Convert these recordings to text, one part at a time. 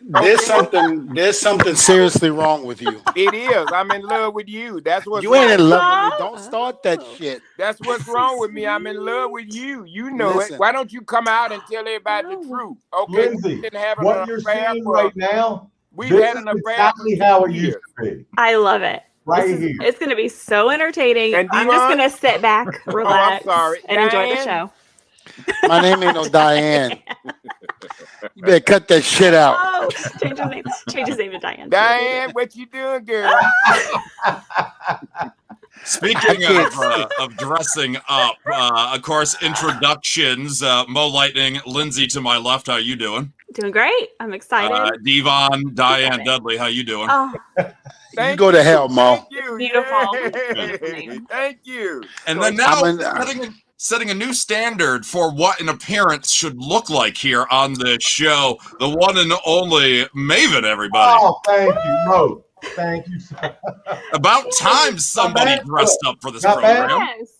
There's something seriously wrong with you. It is. I'm in love with you. That's what's You ain't wrong. in love with me. Don't start that shit. That's what's wrong with me. I'm in love with you. You know Listen. it. Why don't you come out and tell everybody the truth? Okay, Lindsay, we didn't have what an you're affair seeing for, right now, we've this had is an affair exactly for how 2 it years. used to be. I love it. Right here. It's going to be so entertaining. And I'm just Dvon? going to sit back, relax, sorry. and enjoy the Diane? show. My name ain't no Diane. You better cut that shit out. Oh, change his name. Change his name to Diane. Diane, what you doing, girl? Speaking of dressing up, of course, introductions. Mo Lightning, Lindsay to my left. How you doing? Doing great. I'm excited. Dvon, Diane Dudley. How you doing? Oh, You go to hell, Mo. Thank you. Beautiful. Yay. Thank you. And then now setting a new standard for what an appearance should look like here on the show. The one and only Maven, everybody. Oh, thank you, Mo. Thank you. About time somebody dressed up for this program. yes.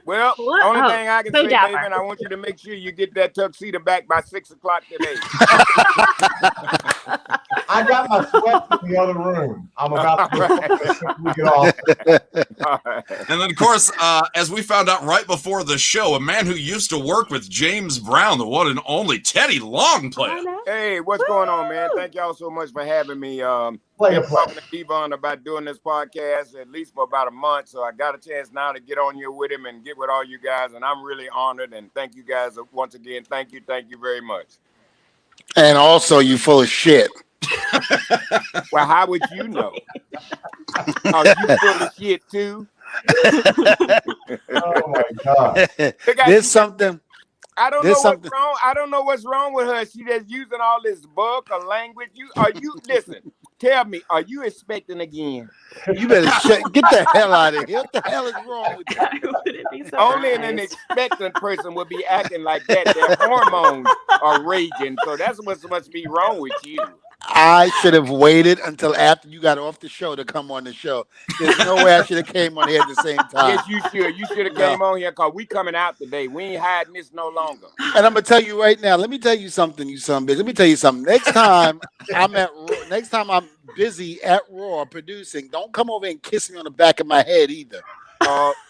Well, What? only Oh, thing I can so say, dapper. David, I want you to make sure you get that tuxedo back by 6 o'clock today. I got my sweats in the other room. I'm about to get off. All right. And then, of course, as we found out right before the show, a man who used to work with James Brown, the one and only Teddy Long player. Hey, what's going on, man? Thank y'all so much for having me. Play a Been talking to Dvon about doing this podcast at least for about a month, so I got a chance now to get on here with him and get with all you guys, and I'm really honored, and thank you guys once again. Thank you very much. And also, you full of shit. Well, how would you know? Are you full of shit too? Oh my God. There's something. I don't know There's what's something. wrong. I don't know what's wrong with her. She just using all this book or language. Listen? Tell me, are you expecting again? You better get the hell out of here. What the hell is wrong with you? I wouldn't be surprised. Only an expectant person would be acting like that. Their hormones are raging, so that's what must be wrong with you. I should have waited until after you got off the show to come on the show. There's no way I should have came on here at the same time. Yes, you should. You should have came on here because we coming out today. We ain't hiding this no longer. And I'm gonna tell you right now. Let me tell you something, you son of a bitch. Let me tell you something. Next time I'm busy at Raw producing, don't come over and kiss me on the back of my head either.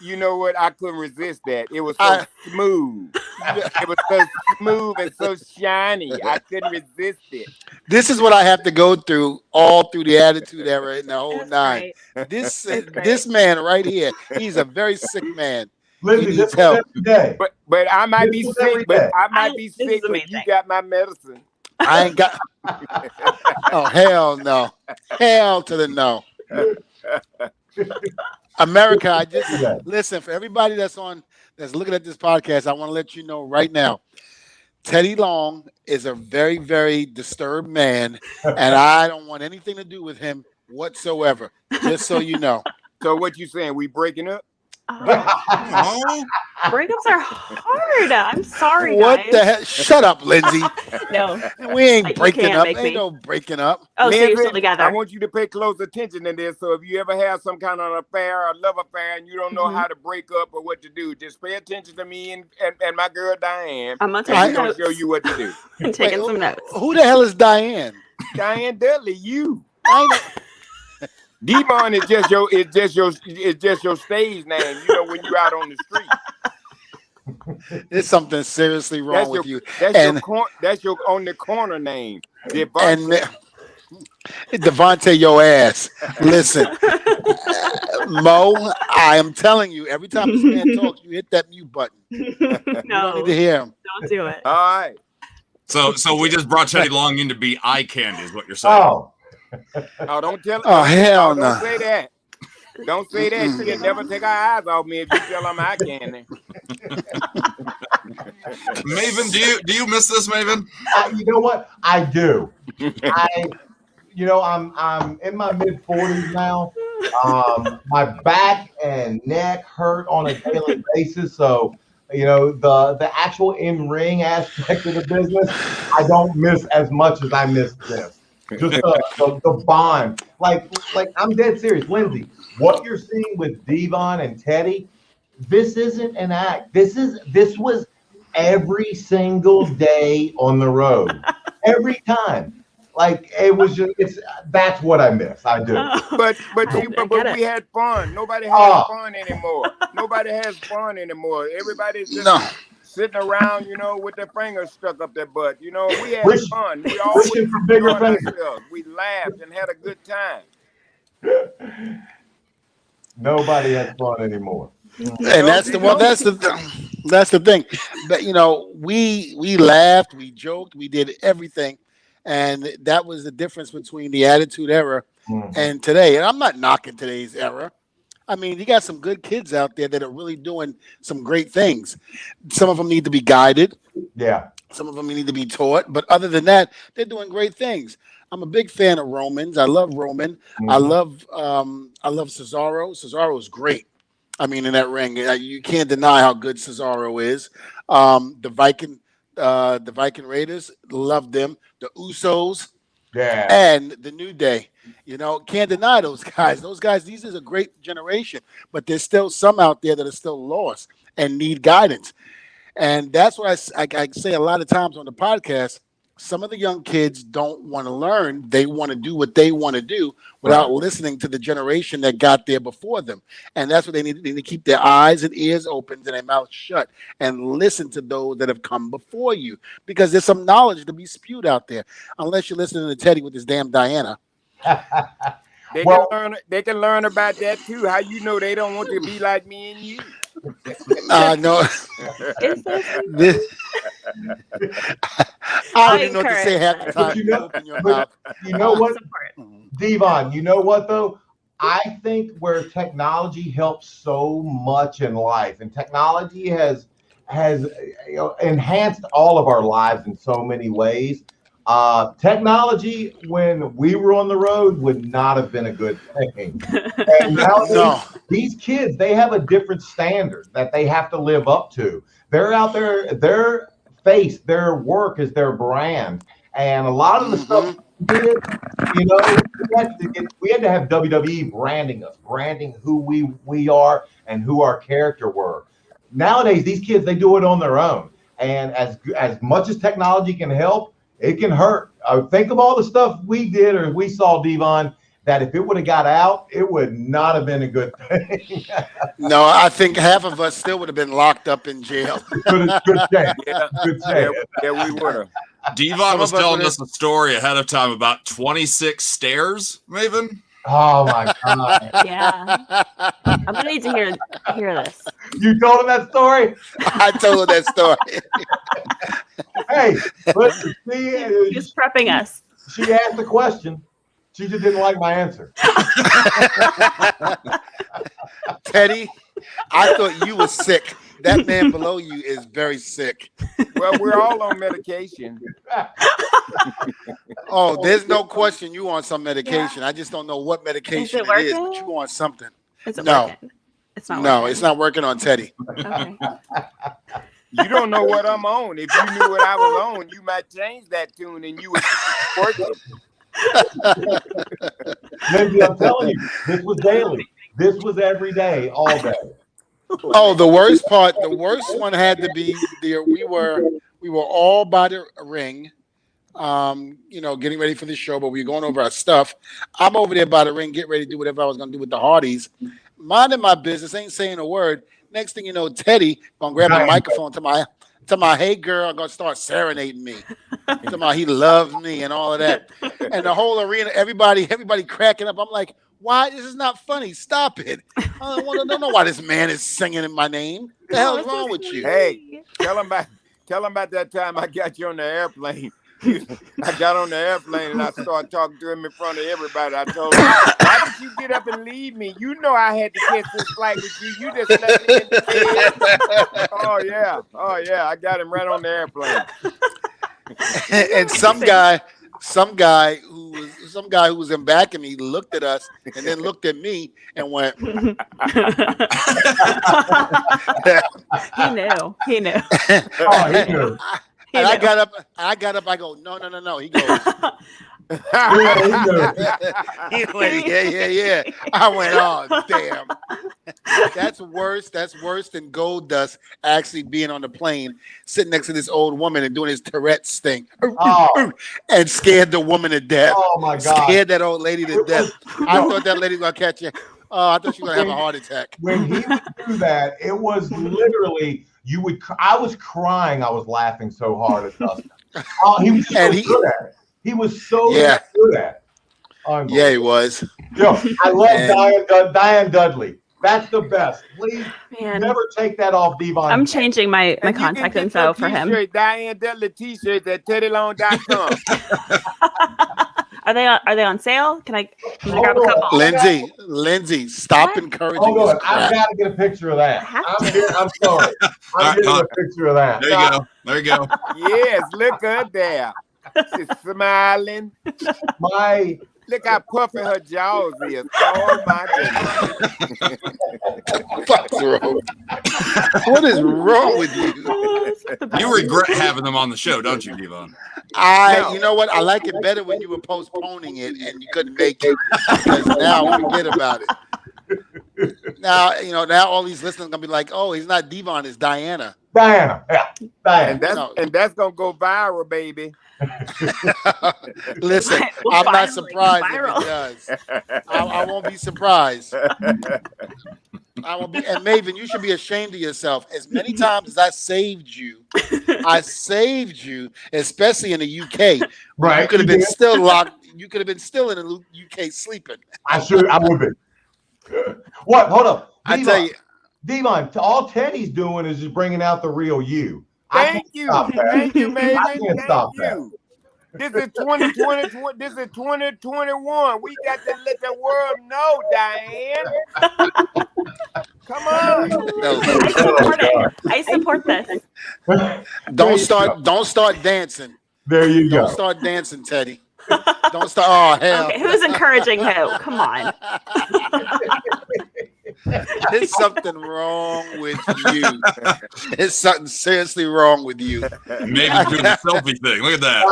You know what? I couldn't resist that. It was so smooth. It was so smooth and so shiny. I couldn't resist it. This is what I have to go through all through the Attitude Era and the whole nine. Right. This man right here, he's a very sick man. Lindsay, He this needs is help. every day. But I might be This is sick. every But day. I might be This is sick. But amazing. you got my medicine. I ain't got. Oh hell no! Hell to the no. America, I just listen for everybody that's looking at this podcast. I want to let you know right now, Teddy Long is a very, very disturbed man, and I don't want anything to do with him whatsoever. Just so you know. So what you saying? We breaking up? Oh, Breakups are hard. I'm sorry, What guys. the hell? Shut up, Lindsay. No. We ain't You breaking can't up. make Ain't me. no breaking up. Oh, so you're Lindsay, still together. I want you to pay close attention to this. So if you ever have some kind of affair or love affair and you don't know how to break up or what to do, just pay attention to me and my girl Diane. I'm going to And take we're some gonna notes. show you what to do. I'm taking some notes. Who the hell is Diane? Diane Dudley, you. I know. Dvon is just your stage name. You know when you're out on the street. There's something seriously wrong with you. That's your on the corner name. Dvon. And Devontae, your ass. Listen, Mo, I am telling you, every time this man talks, you hit that mute button. You don't No, need to hear him. don't do it. All right. so we just brought Teddy Long in to be eye candy, is what you're saying. Oh, Oh, don't tell. Oh, hell no. Don't say that. Don't say that. She can never take her eyes off me if you tell I'm eye candy. Maven, do you miss this, Maven? you know what? I do. I'm in my mid-40s now. My back and neck hurt on a daily basis, so the actual in-ring aspect of the business, I don't miss as much as I miss this. Just the bond. Like I'm dead serious, Lindsay. What you're seeing with Dvon and Teddy, this isn't an act. This was every single day on the road. every time. Like it was just that's what I miss. I do. But we had fun. Nobody has fun anymore. Nobody has fun anymore. Everybody's just sitting around, with their fingers stuck up their butt. We had fun. We always enjoyed ourselves. We laughed and had a good time. Nobody has fun anymore. And that's the thing. But we laughed, we joked, we did everything. And that was the difference between the Attitude Era and today. And I'm not knocking today's era. I mean, you got some good kids out there that are really doing some great things. Some of them need to be guided. Yeah. Some of them need to be taught. But other than that, they're doing great things. I'm a big fan of Romans. I love Roman. I love Cesaro. Cesaro is great. I mean, in that ring, you can't deny how good Cesaro is. The Viking Raiders, love them. The Usos, and the New Day. Can't deny those guys. Those guys, these is a great generation, but there's still some out there that are still lost and need guidance. And that's what I say a lot of times on the podcast. Some of the young kids don't want to learn. They want to do what they want to do without listening to the generation that got there before them. And that's what they need to keep their eyes and ears open and their mouths shut and listen to those that have come before you, because there's some knowledge to be spewed out there, unless you're listening to Teddy with his damn Diana. They can learn about that too. How they don't want to be like me and you? No. I don't even know what to say half the time. Open your mouth. You know what, Dvon? You know what though? I think where technology helps so much in life, and technology has enhanced all of our lives in so many ways. Technology, when we were on the road, would not have been a good thing. And now these kids, they have a different standard that they have to live up to. They're out there, their face, their work is their brand. And a lot of the stuff we did, we had to have WWE branding us, branding who we are and who our character were. Nowadays, these kids, they do it on their own. And as much as technology can help, it can hurt. Think of all the stuff we did or we saw, Dvon, that if it would have got out, it would not have been a good thing. No, I think half of us still would have been locked up in jail. Good chance. Good chance. Yeah, we would have. Dvon was telling us a story ahead of time about 26 stairs, Maven. Oh my God. Yeah. I'm gonna need to hear this. You told him that story? I told her that story. Hey, listen, He's prepping us. She asked the question. She just didn't like my answer. Teddy, I thought you were sick. That man below you is very sick. Well, we're all on medication. Oh, there's no question you on some medication. Yeah. I just don't know what medication it is, but you on something. Is it working? It's not working. It's not working on Teddy. Okay. You don't know what I'm on. If you knew what I was on, you might change that tune and you would working. Maybe I'm telling you, this was daily. This was every day, all day. Oh, the worst one had to be there. We were all by the ring, getting ready for the show, but we were going over our stuff. I'm over there by the ring, getting ready to do whatever I was going to do with the Hardys. Minding my business, ain't saying a word. Next thing you know, Teddy gonna grab the microphone to my hey girl, gonna start serenading me. To my he loves me and all of that. And the whole arena, everybody cracking up. I'm like, why? This is not funny. Stop it. I don't know why this man is singing in my name. What the hell is wrong with you? Hey, tell him about that time I got you on the airplane. I got on the airplane and I started talking to him in front of everybody. I told him, why did you get up and leave me? You know I had to catch this flight with you. You just left me in the bed. Oh yeah. I got him right on the airplane. And some guy who was in back of me looked at us and then looked at me and went. He knew. Oh, he knew. And I got up. I go, no. He goes. He went, yeah. I went, oh damn. That's worse. That's worse than Gold Dust actually being on the plane, sitting next to this old woman and doing his Tourette's thing, and scared the woman to death. Oh my God! Scared that old lady to death. I thought that lady was gonna catch you. I thought she was gonna have a heart attack. When he would do that, it was literally I was crying. I was laughing so hard at Dustin. He was so good at it. He was so good at it. Yeah, he was. Yo, I love Diane Dudley. That's the best. Please never take that off, Dvon. I'm changing my contact info for him. Diane Dudley t-shirts at teddylong.com. Are they on sale? Can I grab a couple? Lindsay, stop encouraging Hold on. this crap. I've got to get a picture of that. I'm sorry. I'm getting a picture of that. There you go. Yes, look at there. She's smiling. Look how puffy her jaws is. Oh my goodness. What's wrong? What is wrong with you? You regret having them on the show, don't you, Dvon? You know what? I like it better when you were postponing it and you couldn't make it. Because now forget about it. Now, now all these listeners are gonna be like, oh, he's not Dvon, it's Diana. Diana. And that's gonna go viral, baby. Listen, I'm not surprised if it does. I won't be surprised. I won't be. And Maven, you should be ashamed of yourself. As many times as I saved you, especially in the UK. Right. You could have been still locked. You could have been still in the UK sleeping. I would be. What? Hold up. I tell you, Dvon, all Teddy's doing is just bringing out the real you. Thank you, man. I can't stop that. This is 2020. This is 2021. We got to let the world know, Diane. Come on. I support this. Don't start dancing. There you go. Don't start dancing, Teddy. Don't start. Oh hell. Okay, who's encouraging who? Come on. There's something wrong with you. There's something seriously wrong with you. Maybe doing the selfie thing. Look at that.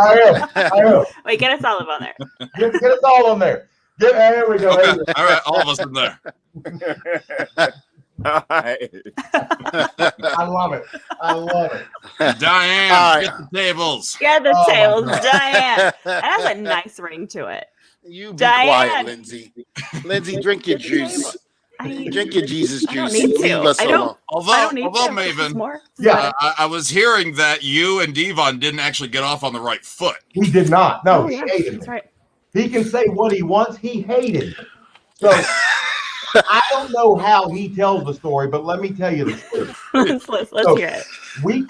I am. Wait, get us all on there. Get us all on there. There we go. Okay. All right, all of us in there. All right. I love it. Diane, get the tables. Get the tails, Diane. That has a nice ring to it. You be Diane. quiet, Lindsay. Lindsay, drink your juice. Drink your Jesus juice. I don't need to. Leave us alone. Although Maven, I was hearing that you and Dvon didn't actually get off on the right foot. He did not. No, he hated me. That's right. He can say what he wants. He hated me. So I don't know how he tells the story, but let me tell you the story. Let's hear it.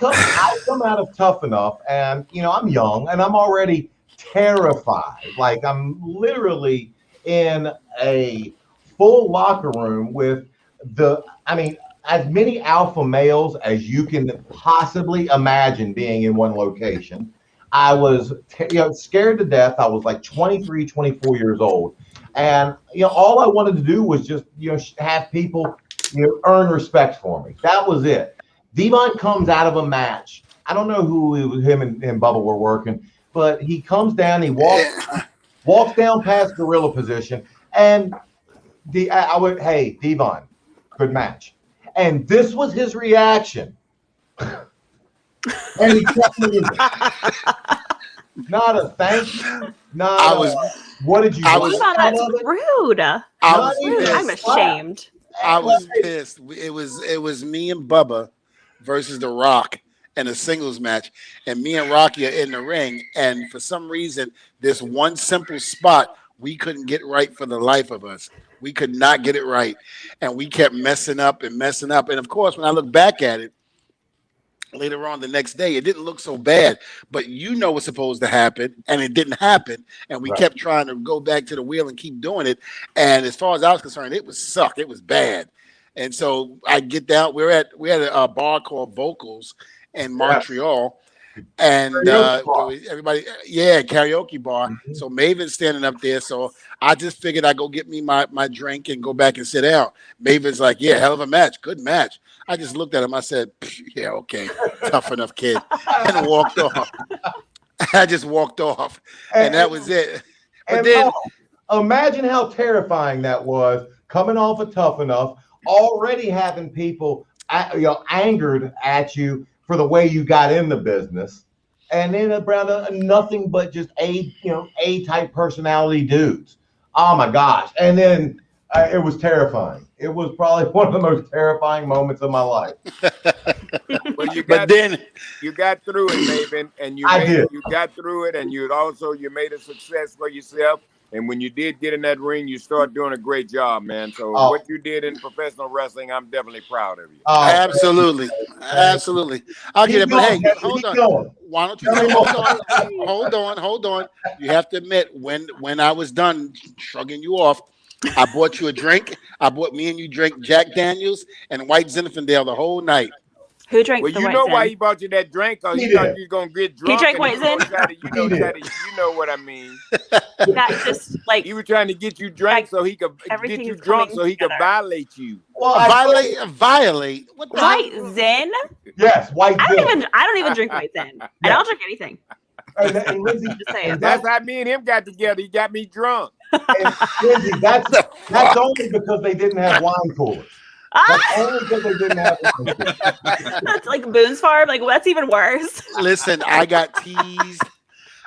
I come out of Tough Enough, and I'm young, and I'm already terrified. Like I'm literally in a full locker room with as many alpha males as you can possibly imagine being in one location. I was scared to death. I was like 23, 24 years old. And all I wanted to do was just have people earn respect for me. That was it. Dvon comes out of a match. I don't know who him and Bubba were working, but he comes down, he walks down past gorilla position, and I went, hey, Dvon, good match. And this was his reaction. And he kept moving. Not a thank you. What did you want? That's rude. I'm ashamed. I was pissed. It was me and Bubba versus The Rock in a singles match, and me and Rocky are in the ring, and for some reason, this one simple spot we couldn't get right for the life of us. We could not get it right, and we kept messing up. And of course, when I look back at it later on the next day, it didn't look so bad, but what's supposed to happen, and it didn't happen, and we kept trying to go back to the wheel and keep doing it. And as far as I was concerned, it was bad. And so I get down. We had a bar called Vocals in Montreal, and Karaoke bar. everybody, yeah, karaoke bar. Mhm. So Maven's standing up there. So I just figured I'd go get me my drink and go back and sit down. Maven's like, yeah, hell of a match, good match. I just looked at him. I said, yeah, okay, tough enough, kid, and walked off. I just walked off, and that was it. But And then, Paul, imagine how terrifying that was coming off of Tough Enough, already having people angered at you for the way you got in the business, and then around nothing but just A type personality dudes. Oh my gosh! And then it was terrifying. It was probably one of the most terrifying moments of my life. But you but got then, you got through it, Maven, and you got through it, and you made a success for yourself. And when you did get in that ring, you started doing a great job, man. So what you did in professional wrestling, I'm definitely proud of you. absolutely, absolutely. I'll get it. But hey, hold on. Going. Why don't you hold on? You have to admit when I was done shrugging you off, I bought you a drink. I bought me and you drank Jack Daniels and White Zinfandel the whole night. Who drank Well, the you White know Zin? why he bought you that drink? Or he He thought did. you was gonna get drunk. drank and White Zin? You know what I mean. That just like He was trying to get you drunk so he could get everything's you drunk coming so he could together. violate you. Well, Violate. What the White hell? Zin. Yes, White I Zin. don't even drink White Zin, and I'll drink anything. And Lindsay, Just saying. That's how me and him got together. He got me drunk. and Lindsay, that's only because they didn't have wine coolers. That's only because they didn't have wine coolers. That's like Boone's Farm. Like that's even worse. Listen, I got teased.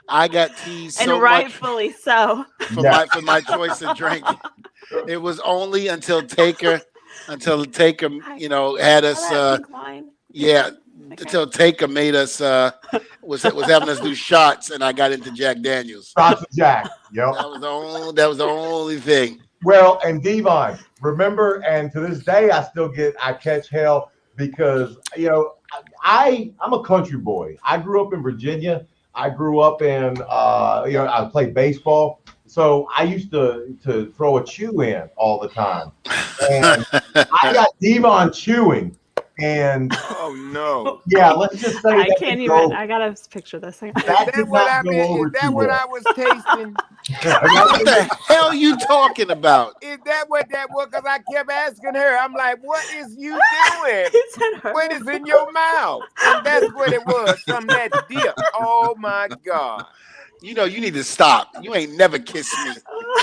And so much rightfully so. for my choice of drink. It was only until Taker, you know, had us. Pink wine. Yeah, until Taker made us was having us do shots, and I got into Jack Daniels. Shots of Jack. Yep. That was the only thing. Well, and Dvon, remember, and to this day, I catch hell because I'm a country boy. I grew up in Virginia. I grew up in I played baseball, so I used to throw a chew in all the time, and I got Dvon chewing. And oh no! Yeah, let's just say I can't even. I gotta picture this. Is that what I was tasting? What the hell are you talking about? Is that what that was? Because I kept asking her. I'm like, "What is you doing? What is in your mouth?" And that's what it was. Some of that dip. Oh my God! You know, you need to stop. You ain't never kissed me.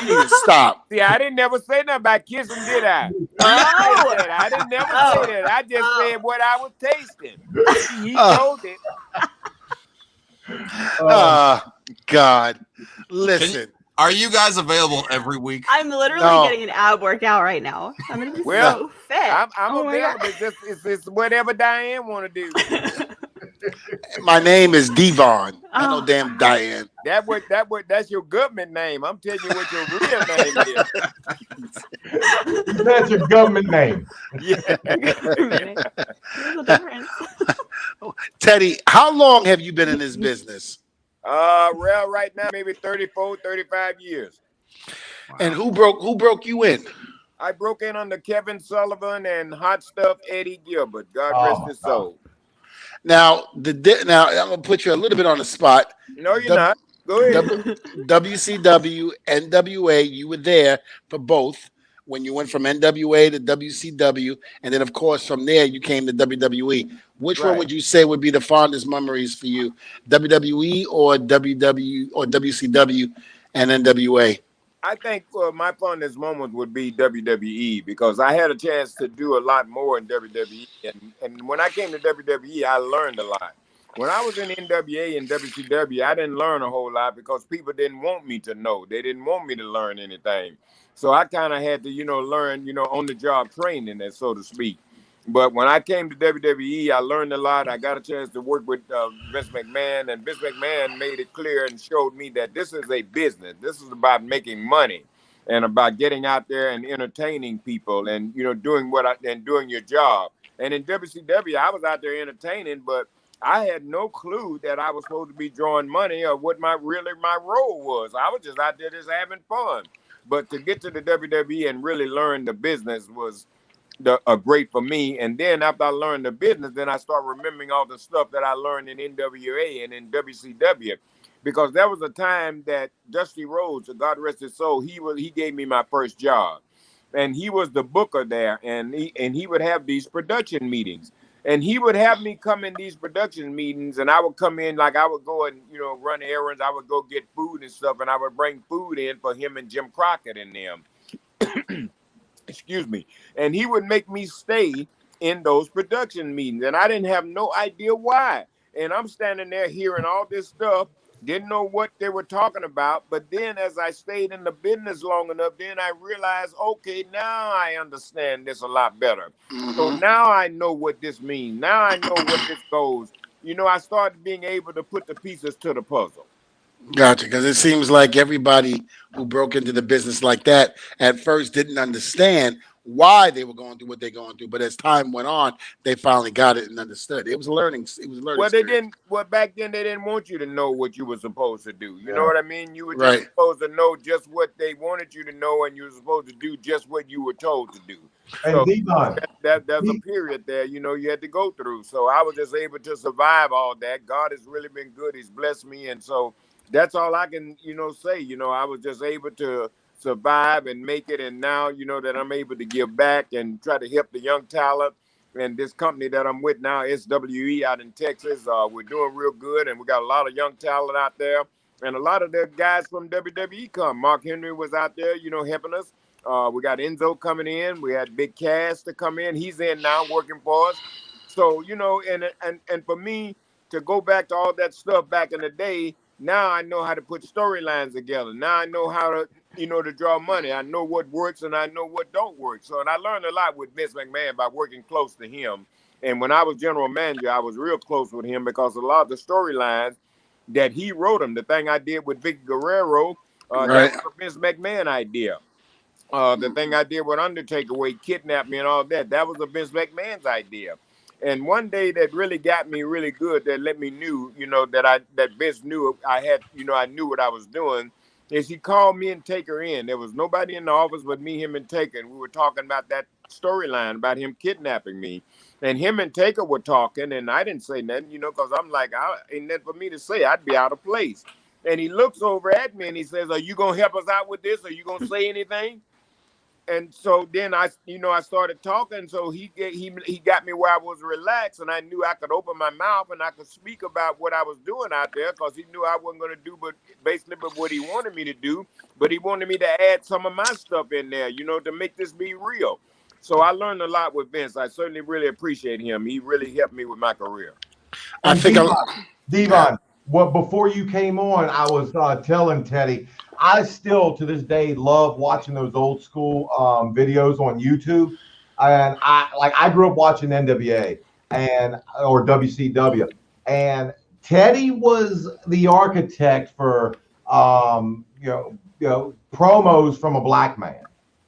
You need to stop. See, I didn't never say nothing about kissing, did I? I didn't never say that. I just said what I was tasting. He told it. Oh, God. Listen. Are you guys available every week? I'm literally getting an ab workout right now. I'm gonna be so fit. I'm available. It's whatever Diane want to do. My name is Dvon. I know damn Diane. That's your government name. I'm telling you what your real name is. That's your government name. Yeah. There's a difference. Teddy, how long have you been in this business? Well, right now, maybe 34, 35 years. Wow. And who broke you in? I broke in under Kevin Sullivan and Hot Stuff Eddie Gilbert. God rest his soul. Now, I'm gonna put you a little bit on the spot. No, you're not. Go ahead. WCW, NWA, you were there for both when you went from NWA to WCW, and then of course from there you came to WWE. Which one would you say would be the fondest memories for you, WWE or WCW and NWA? I think my fondest moment would be WWE because I had a chance to do a lot more in WWE. And when I came to WWE, I learned a lot. When I was in NWA and WCW, I didn't learn a whole lot because people didn't want me to know. They didn't want me to learn anything. So I kind of had to, learn, on the job training, so to speak. But when I came to WWE, I learned a lot. I got a chance to work with Vince McMahon, and Vince McMahon made it clear and showed me that this is a business. This is about making money and about getting out there and entertaining people and, doing doing your job. And in WCW, I was out there entertaining, but I had no clue that I was supposed to be drawing money or what my role was. I was just out there just having fun. But to get to the WWE and really learn the business was great for me. And then after I learned the business, then I start remembering all the stuff that I learned in NWA and in WCW, because there was a time that Dusty Rhodes, God rest his soul, he gave me my first job, and he was the booker there, and he would have these production meetings. And he would have me come in these production meetings, and I would come in, like I would go and run errands. I would go get food and stuff, and I would bring food in for him and Jim Crockett and them. Excuse me. And he would make me stay in those production meetings, and I didn't have no idea why. And I'm standing there hearing all this stuff, didn't know what they were talking about. But then as I stayed in the business long enough, then I realized, okay, now I understand this a lot better. So now I know what this means. Now I know what this goes. I started being able to put the pieces to the puzzle. Gotcha. Because it seems like everybody who broke into the business like that at first didn't understand why they were going through what they're going through, but as time went on, they finally got it and understood. It was learning. It was a learning. Well, they experience. didn't. Well, back then they didn't want you to know what you were supposed to do. You know what I mean? You were just Right. supposed to know just what they wanted you to know, and you were supposed to do just what you were told to do. And So Dvon, there's a period there, you had to go through. So I was just able to survive all that. God has really been good. He's blessed me, and so that's all I can, say. I was just able to survive and make it, and now that I'm able to give back and try to help the young talent. And this company that I'm with now, SWE out in Texas, we're doing real good, and we got a lot of young talent out there, and a lot of the guys from WWE come. Mark Henry was out there, helping us. We got Enzo coming in. We had Big Cass to come in. He's in now working for us. So, and for me to go back to all that stuff back in the day, now I know how to put storylines together. Now I know how to, to draw money. I know what works and I know what don't work. So, and I learned a lot with Vince McMahon by working close to him. And when I was general manager, I was real close with him because a lot of the storylines that he wrote them, the thing I did with Vic Guerrero, that was a Vince McMahon idea. The thing I did with Undertaker, where he kidnapped me and all that, that was a Vince McMahon's idea. And one day that really got me really good, that let me knew, that Vince knew I had, I knew what I was doing, is he called me and Taker in. There was nobody in the office but me, him, and Taker. And we were talking about that storyline about him kidnapping me. And him and Taker were talking, and I didn't say nothing, because I'm like, ain't nothing for me to say. I'd be out of place. And he looks over at me and he says, "Are you going to help us out with this? Are you going to say anything?" And so then I started talking. So he got me where I was relaxed, and I knew I could open my mouth and I could speak about what I was doing out there, because he knew I wasn't going to do but what he wanted me to do. But he wanted me to add some of my stuff in there, to make this be real. So I learned a lot with Vince. I certainly really appreciate him. He really helped me with my career. I think Dvon, well, before you came on, I was telling Teddy, I still to this day love watching those old school videos on YouTube, and I grew up watching NWA or WCW, and Teddy was the architect for promos from a black man.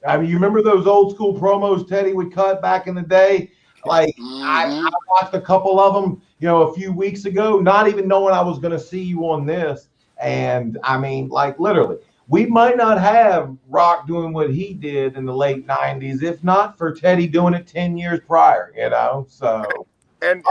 I mean, you remember those old school promos Teddy would cut back in the day? Like I watched a couple of them, a few weeks ago, not even knowing I was going to see you on this. And I mean, like literally, we might not have Rock doing what he did in the late 90s, if not for Teddy doing it 10 years prior, So and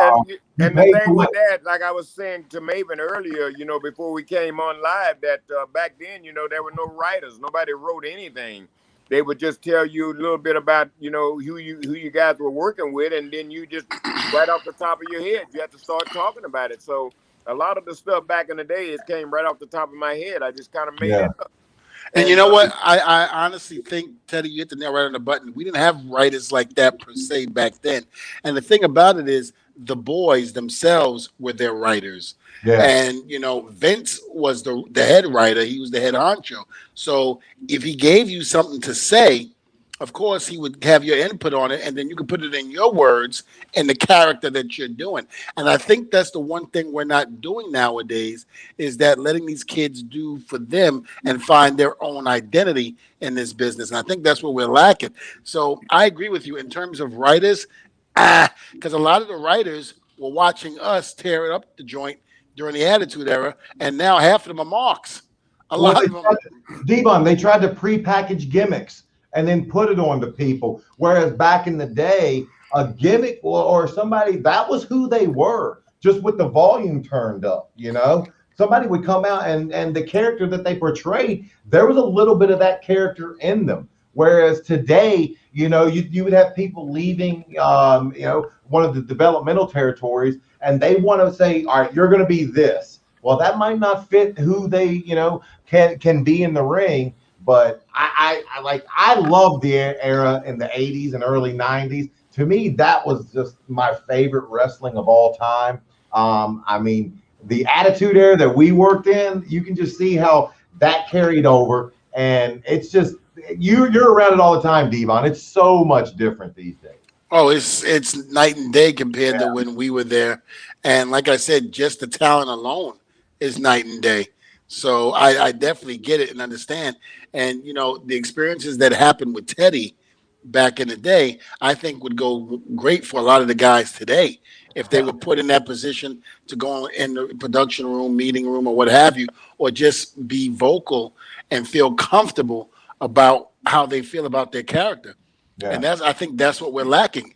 the thing with that, like I was saying to Maven earlier, before we came on live, that back then, there were no writers. Nobody wrote anything. They would just tell you a little bit about, who you guys were working with, and then you just right off the top of your head, you have to start talking about it. So a lot of the stuff back in the day, it came right off the top of my head. I just kind of made it up. And you know what? I honestly think, Teddy, you hit the nail right on the button. We didn't have writers like that per se back then. And the thing about it is the boys themselves were their writers. Yeah. And, Vince was the head writer. He was the head honcho. So if he gave you something to say, of course, he would have your input on it, and then you could put it in your words and the character that you're doing. And I think that's the one thing we're not doing nowadays, is that letting these kids do for them and find their own identity in this business. And I think that's what we're lacking. So I agree with you in terms of writers, because a lot of the writers were watching us tear up the joint during the Attitude Era, and now half of them are marks. A lot of them. Dvon, they tried to pre-package gimmicks and then put it on to people. Whereas back in the day, a gimmick or somebody, that was who they were, just with the volume turned up, you know? Somebody would come out and the character that they portrayed, there was a little bit of that character in them. Whereas today, you know, you would have people leaving, you know, one of the developmental territories, and they want to say, all right, you're going to be this. Well, that might not fit who they, you know, can be in the ring. But I love the era in the 80s and early 90s. To me, that was just my favorite wrestling of all time. I mean, the Attitude Era that we worked in, you can just see how that carried over. And it's just, you're around it all the time, Dvon. It's so much different these days. Oh, it's night and day compared to when we were there. And like I said, just the talent alone is night and day. So I definitely get it and understand. And, you know, the experiences that happened with Teddy back in the day, I think would go great for a lot of the guys today if they were put in that position to go in the production room, meeting room, or what have you, or just be vocal and feel comfortable about how they feel about their character. Yeah. And I think that's what we're lacking,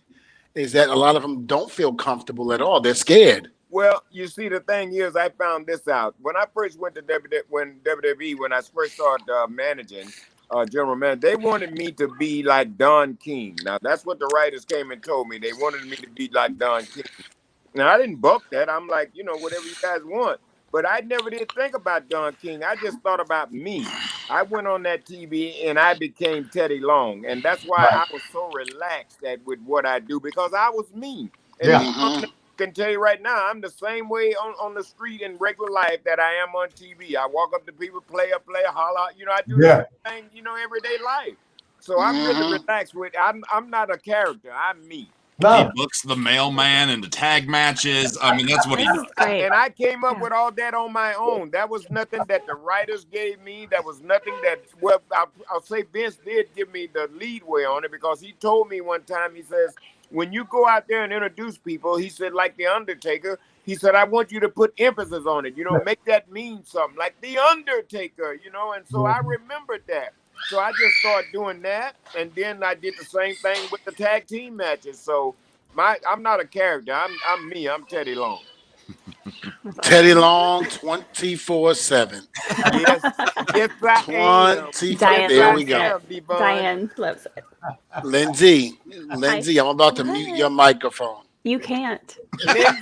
is that a lot of them don't feel comfortable at all. They're scared. Well, you see, the thing is, I found this out when I first went to WWE, when I first started managing, general manager, they wanted me to be like Don King. Now, that's what the writers came and told me. They wanted me to be like Don King. Now, I didn't buck that. I'm like, you know, whatever you guys want. But I never did think about Don King. I just thought about me. I went on that TV and I became Teddy Long. And that's why I was so relaxed with what I do, because I was me. And I can tell you right now, I'm the same way on the street in regular life that I am on TV. I walk up to people, play, holler. You know, I do the same thing, you know, everyday life. So I'm really relaxed with it. I'm not a character. I'm me. He books the mailman into tag matches. I mean, that's what he does. And I came up with all that on my own. That was nothing that the writers gave me. That was nothing that, well, I'll say Vince did give me the leadway on it, because he told me one time, he says, when you go out there and introduce people, he said, like the Undertaker, he said, I want you to put emphasis on it. You know, make that mean something, like the Undertaker, you know. And so I remembered that. So I just started doing that, and then I did the same thing with the tag team matches. So I'm not a character. I'm me. I'm Teddy Long. Teddy Long, 24/7. Yes, I 24. There we go. Diane loves it. Lindsay, I'm about to mute your microphone. You can't. Lindsay,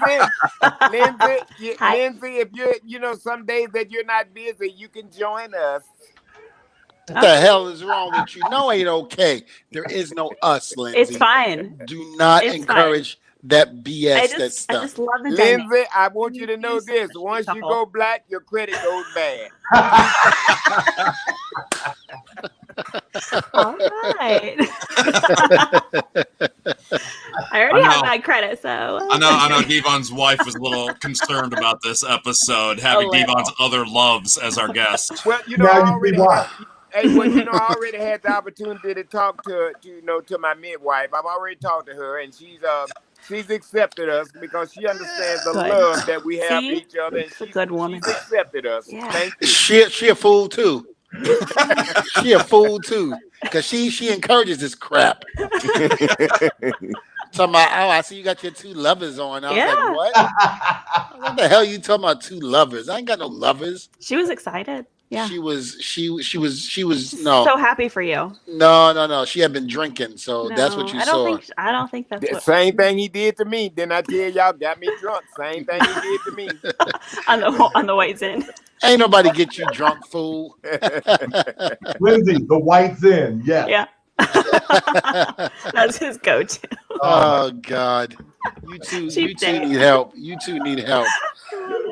if you know, some days that you're not busy, you can join us. What the hell is wrong with you? No, ain't okay. There is no us, Lindsay. It's fine. Do not encourage that BS. That stuff. I just love the Lindsay, dynamic. I want you to know this. Once you go black, your credit goes bad. All right. I already have my credit, so. I know Dvon's wife was a little concerned about this episode, having Dvon's other loves as our guest. Well, you know, I already had the opportunity to talk to my midwife. I've already talked to her, and she's accepted us because she understands the love that we have for each other. And she's a good woman. She's accepted us. Yeah. Thank you. She a fool too. She a fool too, because she encourages this crap. Talking about, I see you got your two lovers on. I was like, what? What the hell you talking about, two lovers? I ain't got no lovers. She was excited. Yeah. She was so happy for you. No. She had been drinking, so that's what you saw. I don't think that's the same thing he did to me. Then I tell y'all, got me drunk. Same thing he did to me. on the whites in. Ain't nobody get you drunk, fool. Lindsay, the whites in. Yes. Yeah. That's his go-to. Oh God. You two need help. You two need help.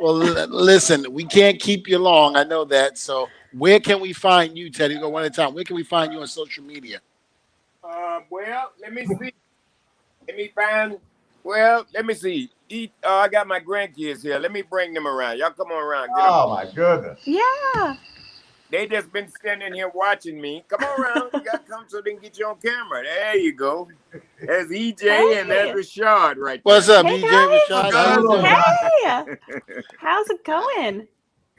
Well, listen, we can't keep you long. I know that. So where can we find you, Teddy? Go one at a time. Where can we find you on social media? Well, let me see. Let me see. I got my grandkids here. Let me bring them around. Y'all come on around. My goodness. Yeah. They just been standing here watching me. Come on around. You got to come so they can get you on camera. There you go. There's EJ and there's Rashad right there. What's up, EJ, Rashad? Hey. How's it going?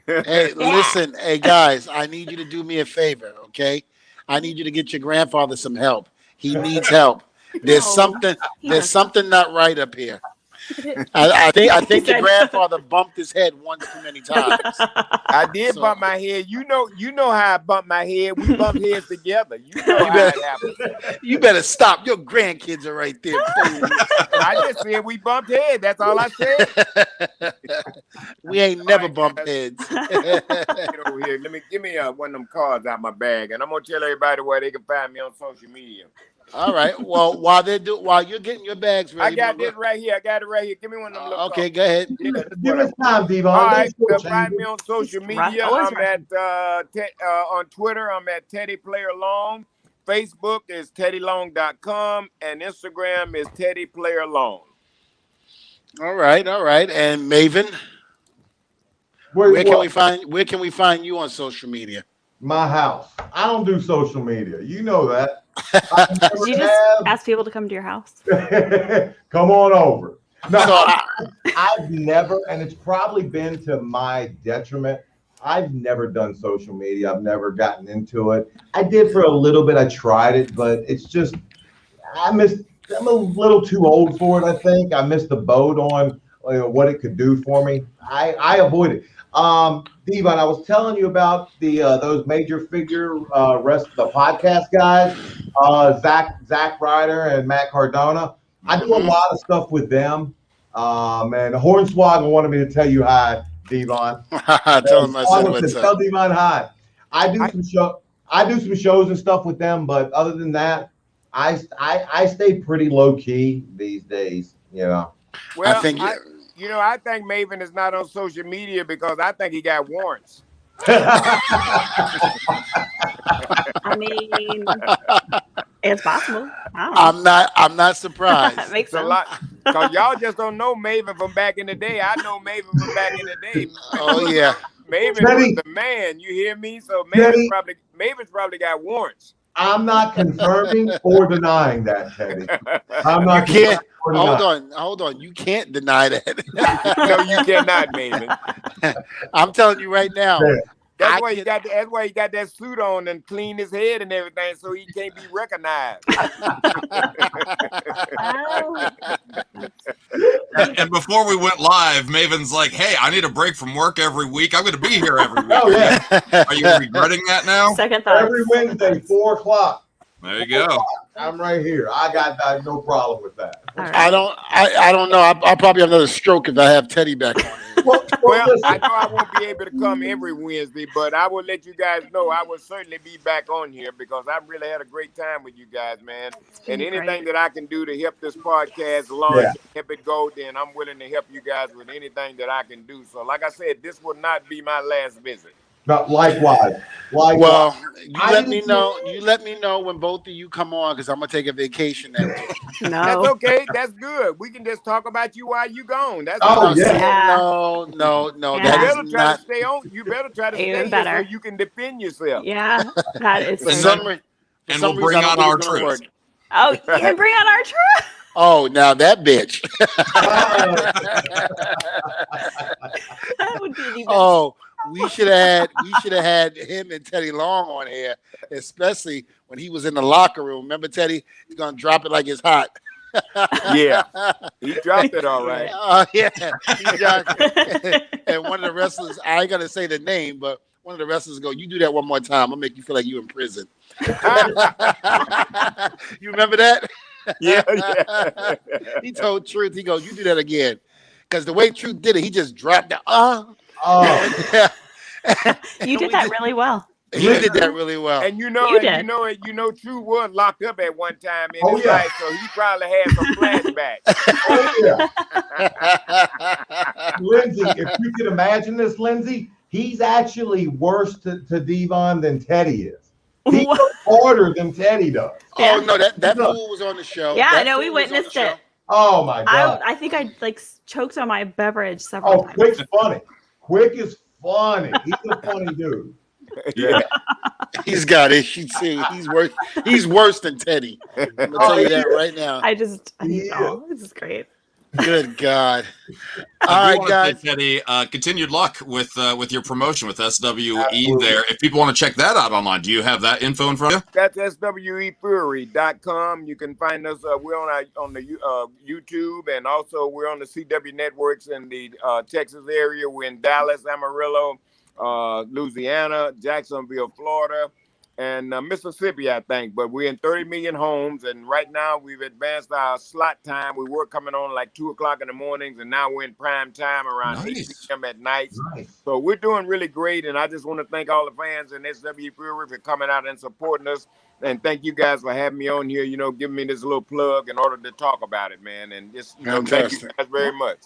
Hey, listen. Hey, guys, I need you to do me a favor, okay? I need you to get your grandfather some help. He needs help. There's No. something not right up here. I think your said- grandfather bumped his head once too many times. I did bump my head. You know how I bumped my head. We bumped heads together. You know how it happened. You better stop. Your grandkids are right there. Fool. I just said we bumped heads. That's all I said. We ain't never bumped heads. Get over here. Give me one of them cards out my bag, and I'm gonna tell everybody where they can find me on social media. All right. Well, while you're getting your bags ready, I got this right here. I got it right here. Give me one of them. Little okay, cards. go ahead. Give us time, Dvon. All right, Don't find me on social media. Always I'm at on Twitter. I'm at Teddy Player Long. Facebook is teddylong.com, and Instagram is Teddy Player Long. All right. And Maven, where can we find you on social media? My house. I don't do social media. You know that. Did you just ask people to come to your house? Come on over. No, So I've never, and it's probably been to my detriment. I've never done social media. I've never gotten into it. I did for a little bit. I tried it, but it's just, I'm a little too old for it, I think. I missed the boat on what it could do for me. I avoid it. Dvon, I was telling you about those major figure the podcast guys, Zach Ryder and Matt Cardona. I do a lot of stuff with them. And Hornswoggle wanted me to tell you hi, Dvon. Tell him I said what's Tell up. Dvon hi. I do some shows and stuff with them, but other than that, I stay pretty low key these days. You know. Well, I think I think Maven is not on social media because I think he got warrants. I mean, it's possible. I don't know. I'm not surprised. Makes It's a sense. lot. Because y'all just don't know Maven from back in the day. I know Maven from back in the day. Oh yeah. Maven Teddy. was the man. You hear me? So Teddy. Maven's probably got warrants. I'm not confirming or denying that, Teddy. I'm not. You can't. confirming or Hold on. You can't deny that. No, you cannot, Maven. I'm telling you right now. Yeah. That's why he got that suit on and clean his head and everything, so he can't be recognized. Oh. And before we went live, Maven's like, "Hey, I need a break from work every week. I'm going to be here every week." Oh yeah. Are you regretting that now? Second thoughts. Every Wednesday, 4:00. There you go. I'm right here. I got no problem with that. All right. I don't know. I'll probably have another stroke if I have Teddy back on. Well, Well, I know I won't be able to come every Wednesday, but I will let you guys know I will certainly be back on here because I've really had a great time with you guys, man. been And anything great. that I can do to help this podcast launch, help it go, then I'm willing to help you guys with anything that I can do. So, like I said, this will not be my last visit. no, likewise. Well, you I let didn't me do- know. You let me know when both of you come on because I'm gonna take a vacation that week. That's No. okay. That's good. We can just talk about you while you gone. That's Oh, all. yeah. Yeah. No. Yeah. That You is better try not. to stay on. You better try to Even stay here better. so you can defend yourself. Yeah, that is. For And some, then- re- for and some we'll bring reason, I on don't our think it's gonna troops. work. Oh, you can bring on our truck. Oh, now that bitch. That would be the best. Oh, we should have had him and Teddy Long on here, especially when he was in the locker room. Remember, Teddy? He's gonna drop it like it's hot. Yeah. He dropped it all right. Yeah. He dropped it. And one of the wrestlers, I ain't gonna say the name, but one of the wrestlers go, "You do that one more time, I'll make you feel like you in prison." You remember that? Yeah. He told Truth, he goes, "You do that again." Because the way Truth did it, he just dropped the Oh, You did that really well. He did that really well. And you know, True was locked up at one time in Oh, his yeah. life, so he probably had some flashbacks. oh yeah. Lindsay, if you can imagine this, Lindsay, he's actually worse to Dvon than Teddy is. He What? goes harder than Teddy does. Oh no, that fool was on the show. Yeah, I That know. fool We was on the witnessed show. it. Oh my God. I think I choked on my beverage several Oh, times. Quick's funny. Quick is funny. He's a funny dude. Yeah. He's got issues too. He's worse than Teddy. I'm gonna tell you that right now. I think Yeah. so. This is great. Good God. I All do right, want to guys. say, Teddy, continued luck with your promotion with SWE Absolutely. there. If people want to check that out online, do you have that info in front of you? That's SWEfury.com. You can find us. We're on the YouTube, and also we're on the CW networks in the Texas area. We're in Dallas, Amarillo, Louisiana, Jacksonville, Florida, and Mississippi, I think. But we're in 30 million homes, and right now we've advanced our slot time. We were coming on like 2:00 in the mornings, and now we're in prime time around 8 p.m. at night. Nice. So we're doing really great, and I just want to thank all the fans in SW Fury for coming out and supporting us. And thank you guys for having me on here, giving me this little plug in order to talk about it, man. And just, thank you Fantastic. guys very much.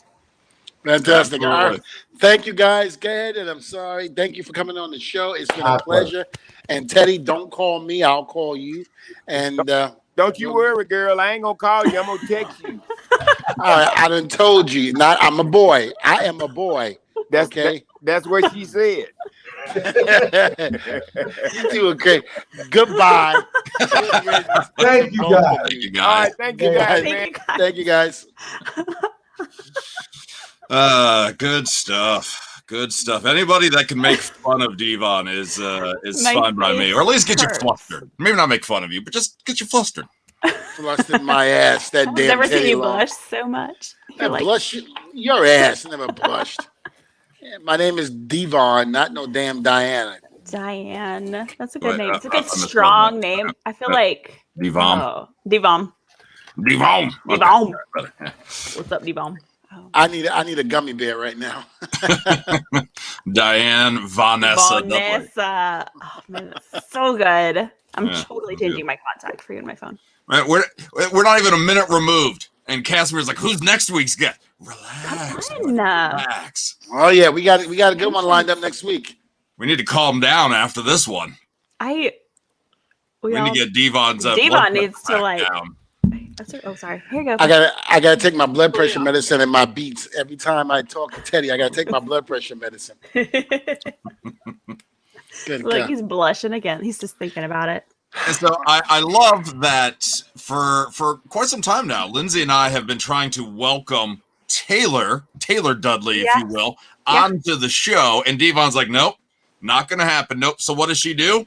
Fantastic. All Absolutely. right. Thank you, guys. Go ahead, and I'm sorry. Thank you for coming on the show. It's been a My pleasure. And Teddy, don't call me. I'll call you. And Don't you worry, girl. I ain't going to call you. I'm going to text you. all right, I done told you. I'm a boy. I am a boy. That's Okay. that's what she said. You do okay. Goodbye. Thank you, guys. Thank you, All guys. right, thank you guys, Thank man. you, guys. Thank you, guys. Good stuff. Good stuff. Anybody that can make fun of Dvon is My fine by me, or at least get you face flustered. Maybe not make fun of you, but just get you flustered. Flushed my ass. That I've damn never Teddy seen you Long. blush so much. You're That like, blush, your ass never blushed. Yeah, my name is Dvon, not no damn Diana. Diane. That's a good Wait, name. It's a I good, misspelled strong that. name. I feel like Dvon. Oh, Dvon. Dvon. Dvon. Okay. What's up, Dvon? Oh. I need a gummy bear right now. Diane Vanessa. Dudley. Vanessa. Oh man, that's so good. I'm Yeah, totally that's good. changing my contact for you in my phone. Right, we're not even a minute removed, and Casimir's like, "Who's next week's guest?" Relax, Come buddy, on. relax. Oh yeah, we got a good one lined up next week. We need to calm down after this one. We We need all, to get Devon's. Devon blood needs to pressure like. back down. Oh, sorry. Here you go. I gotta take my blood pressure medicine and my beats every time I talk to Teddy. I gotta take my blood pressure medicine. Good Look, God. he's blushing again. He's just thinking about it. And so I love that for quite some time now, Lindsay and I have been trying to welcome Taylor Dudley, if you will, onto the show. And Devon's like, nope, not going to happen. Nope. So what does she do?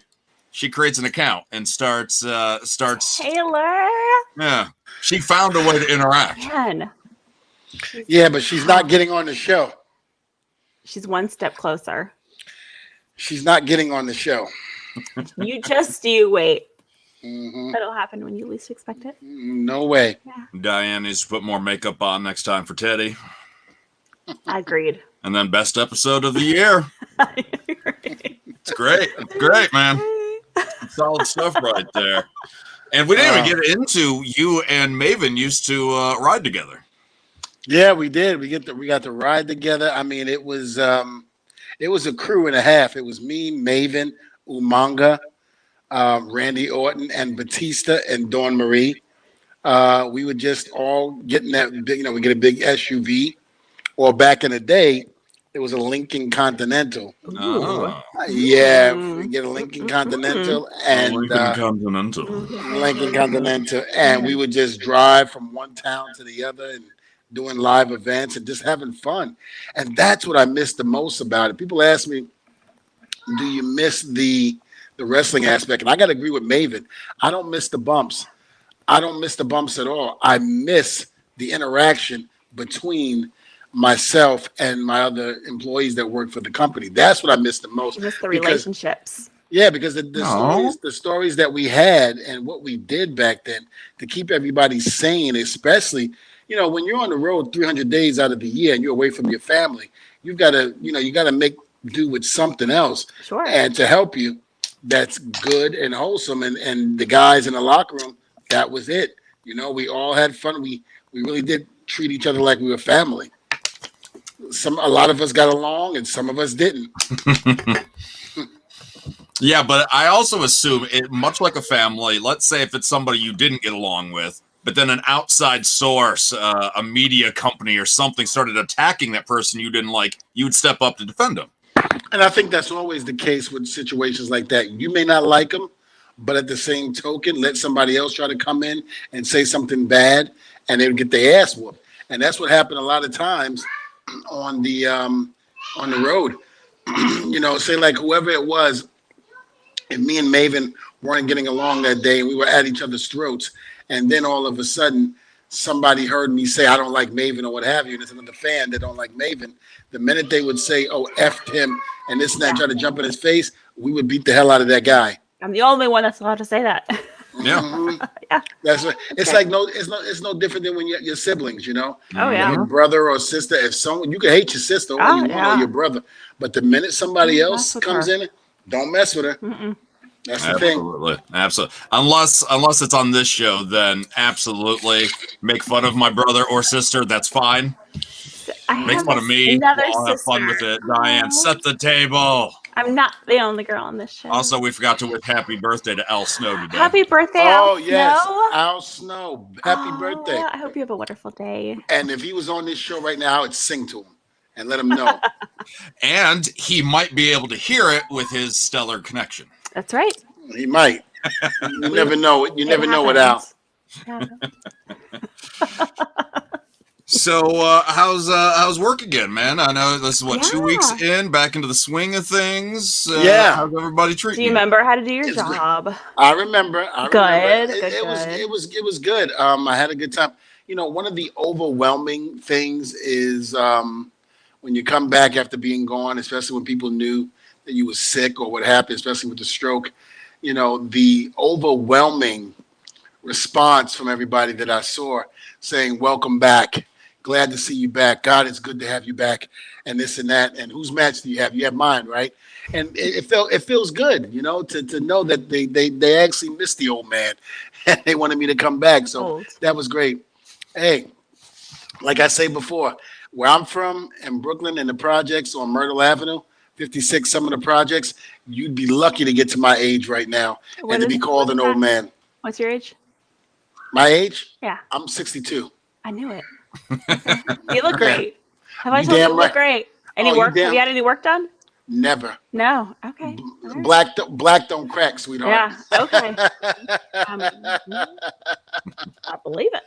She creates an account and starts. Taylor. Yeah. She found a way to interact. Man. Yeah, but she's not getting on the show. She's one step closer. She's not getting on the show. You wait. Mhm. That'll happen when you least expect it. No way. Diane needs to put more makeup on next time for Teddy. Agreed. And then best episode of the year. It's great. It's great, man. Solid stuff right there. And we didn't even get into you and Maven used to ride together. Yeah, we did. We got to ride together. I mean, it was a crew and a half. It was me, Maven, Umanga, Randy Orton, and Batista and Dawn Marie. We would just all get in that big, we get a big SUV. Or back in the day, it was a Lincoln Continental. Oh. Yeah, we get a Lincoln Continental and Lincoln Continental. Lincoln Continental, and we would just drive from one town to the other and doing live events and just having fun. And that's what I miss the most about it. People ask me, do you miss the wrestling aspect? And I got to agree with Maven. I don't miss the bumps. I don't miss the bumps at all. I miss the interaction between myself and my other employees that work for the company. That's what I miss the most. You miss the relationships. Yeah, because the stories that we had and what we did back then to keep everybody sane, especially, when you're on the road 300 days out of the year and you're away from your family, you got to make do with something else. Sure. And to help you, that's good and wholesome. And the guys in the locker room, that was it. We all had fun. We really did treat each other like we were family. A lot of us got along and some of us didn't. Yeah, but I also assume it much like a family. Let's say if it's somebody you didn't get along with, but then an outside source, a media company or something started attacking that person you didn't like, you would step up to defend them. And I think that's always the case with situations like that. You may not like them, but at the same token, let somebody else try to come in and say something bad and they would get their ass whooped. And that's what happened a lot of times on the road. Say like whoever it was, if me and Maven weren't getting along that day and we were at each other's throats, and then all of a sudden somebody heard me say I don't like Maven or what have you, and it's another fan that don't like Maven, the minute they would say, oh, F him and this and that, try to jump in his face, we would beat the hell out of that guy. I'm the only one that's allowed to say that. Yeah. Mm-hmm. Yeah. That's what, it's like it's no different than when your siblings, Oh yeah. your brother or sister. If someone, you can hate your sister or or your brother, but the minute somebody else comes in, don't mess with her. Mm-mm. That's the thing. Absolutely. Unless it's on this show, then absolutely make fun of my brother or sister. That's fine. Make fun of me. I'll have fun with it. Diane, set the table. I'm not the only girl on this show. Also, we forgot to wish happy birthday to Al Snow today. Happy birthday, Al Snow. Yes, Al Snow. Happy birthday. I hope you have a wonderful day. And if he was on this show right now, I would sing to him and let him know. And he might be able to hear it with his stellar connection. That's right. He might. You never know. You never know what Al. So how's work again, man? I know this is 2 weeks in, back into the swing of things. How's everybody treating Do you remember how to do your job? I remember. Good. It was good. I had a good time. One of the overwhelming things is when you come back after being gone, especially when people knew that you were sick or what happened, especially with the stroke. The overwhelming response from everybody that I saw saying, welcome back. Glad to see you back. God, it's good to have you back, and this and that. And whose match do you have? You have mine, right? And it feels good, to know that they actually missed the old man and they wanted me to come back. So that was great. Hey, like I say before, where I'm from in Brooklyn in the projects on Myrtle Avenue, 56, some of the projects, you'd be lucky to get to my age right now and to be called an old man. What's your age? My age? Yeah. I'm 62. I knew it. You look great. Have I told you look great? Any work? Have you had any work done? Never. No. Okay. Black don't crack, sweetheart. Yeah. Okay. I believe it.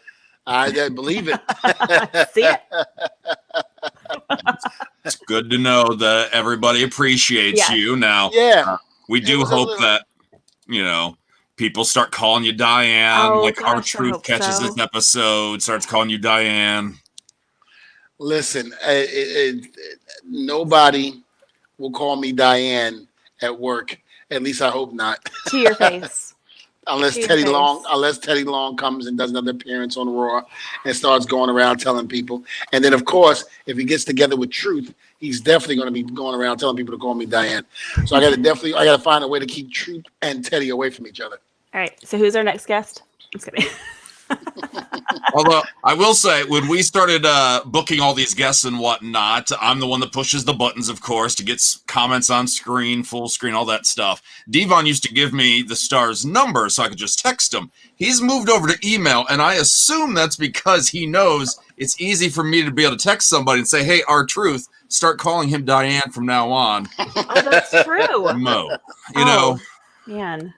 I believe it. See it. It's good to know that everybody appreciates you. Now, we do hope that, people start calling you Diane, our Truth catches this episode, starts calling you Diane. Listen, nobody will call me Diane at work. At least I hope not. To your face. Unless Teddy Long comes and does another appearance on Raw and starts going around telling people. And then, of course, if he gets together with Truth, he's definitely going to be going around telling people to call me Diane. So I got to find a way to keep Truth and Teddy away from each other. All right. So who's our next guest? I'm just kidding. Although I will say, when we started booking all these guests and whatnot, I'm the one that pushes the buttons, of course, to get comments on screen, full screen, all that stuff. Dvon used to give me the star's number so I could just text him. He's moved over to email, and I assume that's because he knows it's easy for me to be able to text somebody and say, hey, R-Truth, start calling him Diane from now on. Oh, that's true. Mo. Man.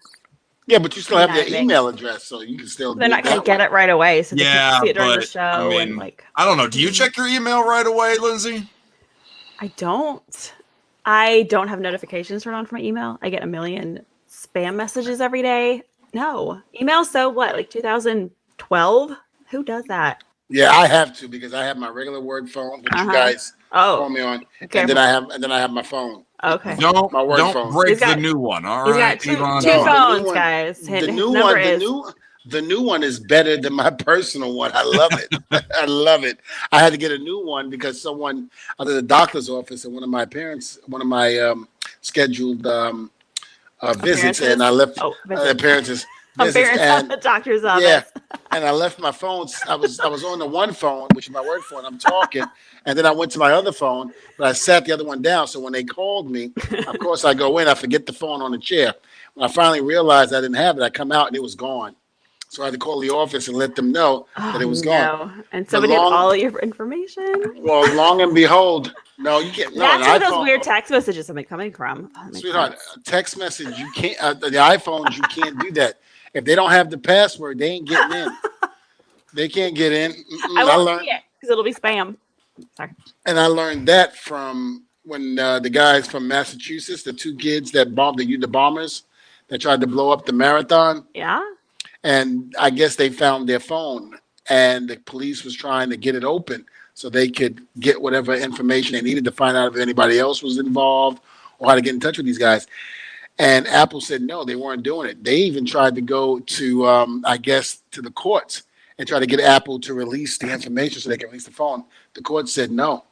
Yeah, but you still have their email address, so you can still. They're not going to get it right away, so they can see it during the show. I don't know. Do you check your email right away, Lindsay? I don't. I don't have notifications turned on for my email. I get a million spam messages every day. No. Email, so what, like 2012? Who does that? Yeah, I have to because I have my regular work phone, which you guys call me on, and then I have my phone. Okay. Don't break the new one. All right. He's got two phones, guys. The new one is better than my personal one. I love it. I love it. I had to get a new one because someone out of the doctor's office at one of my scheduled visits, and I left appearances. Appearance at the doctor's office. Yeah, and I left my phone. I was on the one phone, which is my work phone. I'm talking, and then I went to my other phone, but I sat the other one down. So when they called me, of course I go in. I forget the phone on the chair. When I finally realized I didn't have it, I come out and it was gone. So I had to call the office and let them know that it was gone. And somebody had all your information. Well, long and behold, no, you can't. No, that's where those weird text messages have been coming from. Sweetheart, text message, you can't. The iPhones, you can't do that. If they don't have the password, they ain't getting in. They can't get in. I won't see it because it'll be spam. Sorry. And I learned that from when the guys from Massachusetts, the two kids that bombed the bombers that tried to blow up the marathon. Yeah. And I guess they found their phone, and the police was trying to get it open so they could get whatever information they needed to find out if anybody else was involved or how to get in touch with these guys. And Apple said no, they weren't doing it. They even tried to go to, I guess, to the courts and try to get Apple to release the information so they can release the phone. The court said no,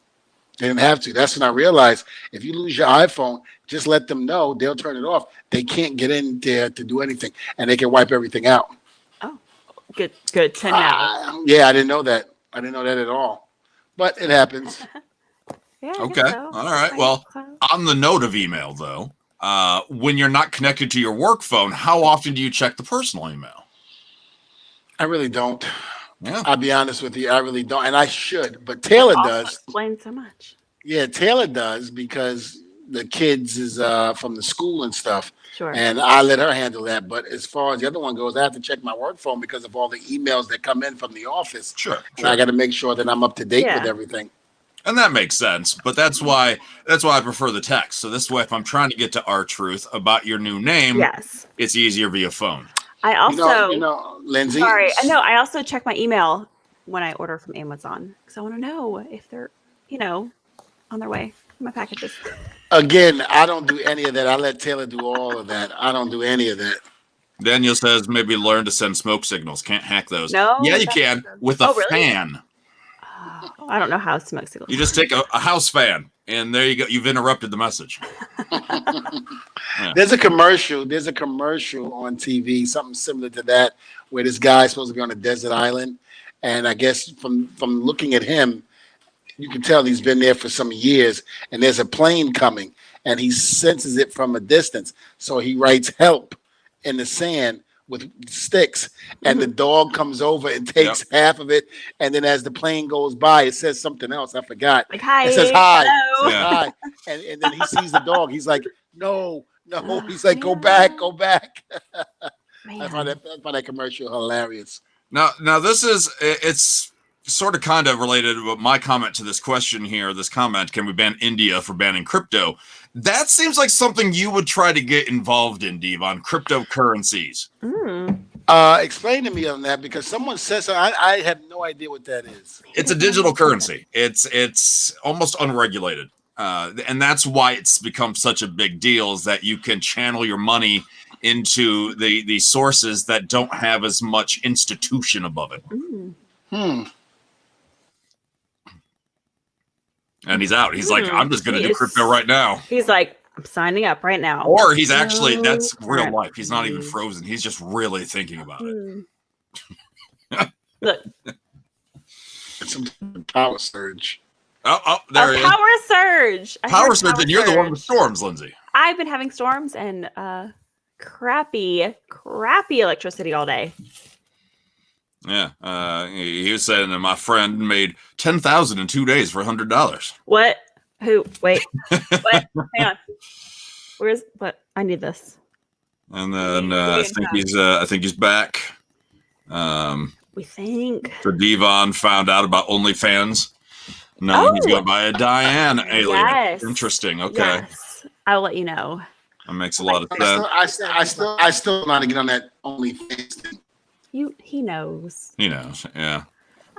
they didn't have to. That's when I realized if you lose your iPhone, just let them know. They'll turn it off. They can't get in there to do anything, and they can wipe everything out. Oh, good to know. Yeah, I didn't know that. I didn't know that at all. But it happens. Yeah. Okay. So. All right. Well, on the note of email, though, when you're not connected to your work phone, how often do you check the personal email? I really don't. Yeah. I'll be honest with you. I really don't. And I should. But Taylor does. Explains so much. Yeah, Taylor does because the kids is from the school and stuff. Sure. And I let her handle that. But as far as the other one goes, I have to check my work phone because of all the emails that come in from the office. Sure. And I got to make sure that I'm up to date with everything. And that makes sense, but that's why I prefer the text. So this way, if I'm trying to get to our truth about your new name, yes, it's easier via phone. I also, Lindsay. Sorry, I know. I also check my email when I order from Amazon because I want to know if they're, on their way. My packages. Again, I don't do any of that. I let Taylor do all of that. I don't do any of that. Daniel says maybe learn to send smoke signals. Can't hack those. No. Yeah, you can with a fan. I don't know how smoke signals. You just take a house fan, and there you go. You've interrupted the message. There's a commercial on TV, something similar to that, where this guy's supposed to be on a desert island, and I guess from looking at him, you can tell he's been there for some years, and there's a plane coming, and he senses it from a distance, so he writes "help" in the sand with sticks, and the dog comes over and takes half of it, and then as the plane goes by, it says something else. I forgot. Like hi. It says hi. Hello. Hi. And then he sees the dog. He's like, no. He's like, go back. I find that commercial hilarious. Now this it's sort of kind of related to my comment to this question here. This comment: can we ban India for banning crypto? That seems like something you would try to get involved in, Dvon, cryptocurrencies. Explain to me on that because someone says so. I have no idea what that is. It's a digital currency. It's almost unregulated, and that's why it's become such a big deal. Is that you can channel your money into the sources that don't have as much institution above it. And he's out. He's like, I'm just going to do crypto right now. He's like, I'm signing up right now. Or he's actually, that's real life. He's not even frozen. He's just really thinking about it. Look. It's some power surge. Oh, there he is. Power surge. Power surge, and you're the one with storms, Lindsay. I've been having storms and crappy electricity all day. Yeah, he was saying that my friend made $10,000 in 2 days for $100. What? Who? Wait. What? Hang on. Where's? What? I need this. And then I think he's back. We think. So Dvon found out about OnlyFans. No, he's going by a Diane alien. Yes. Interesting. Okay. Yes. I'll let you know. That makes a lot of sense. I still want to get on that OnlyFans thing. He knows. He knows, yeah.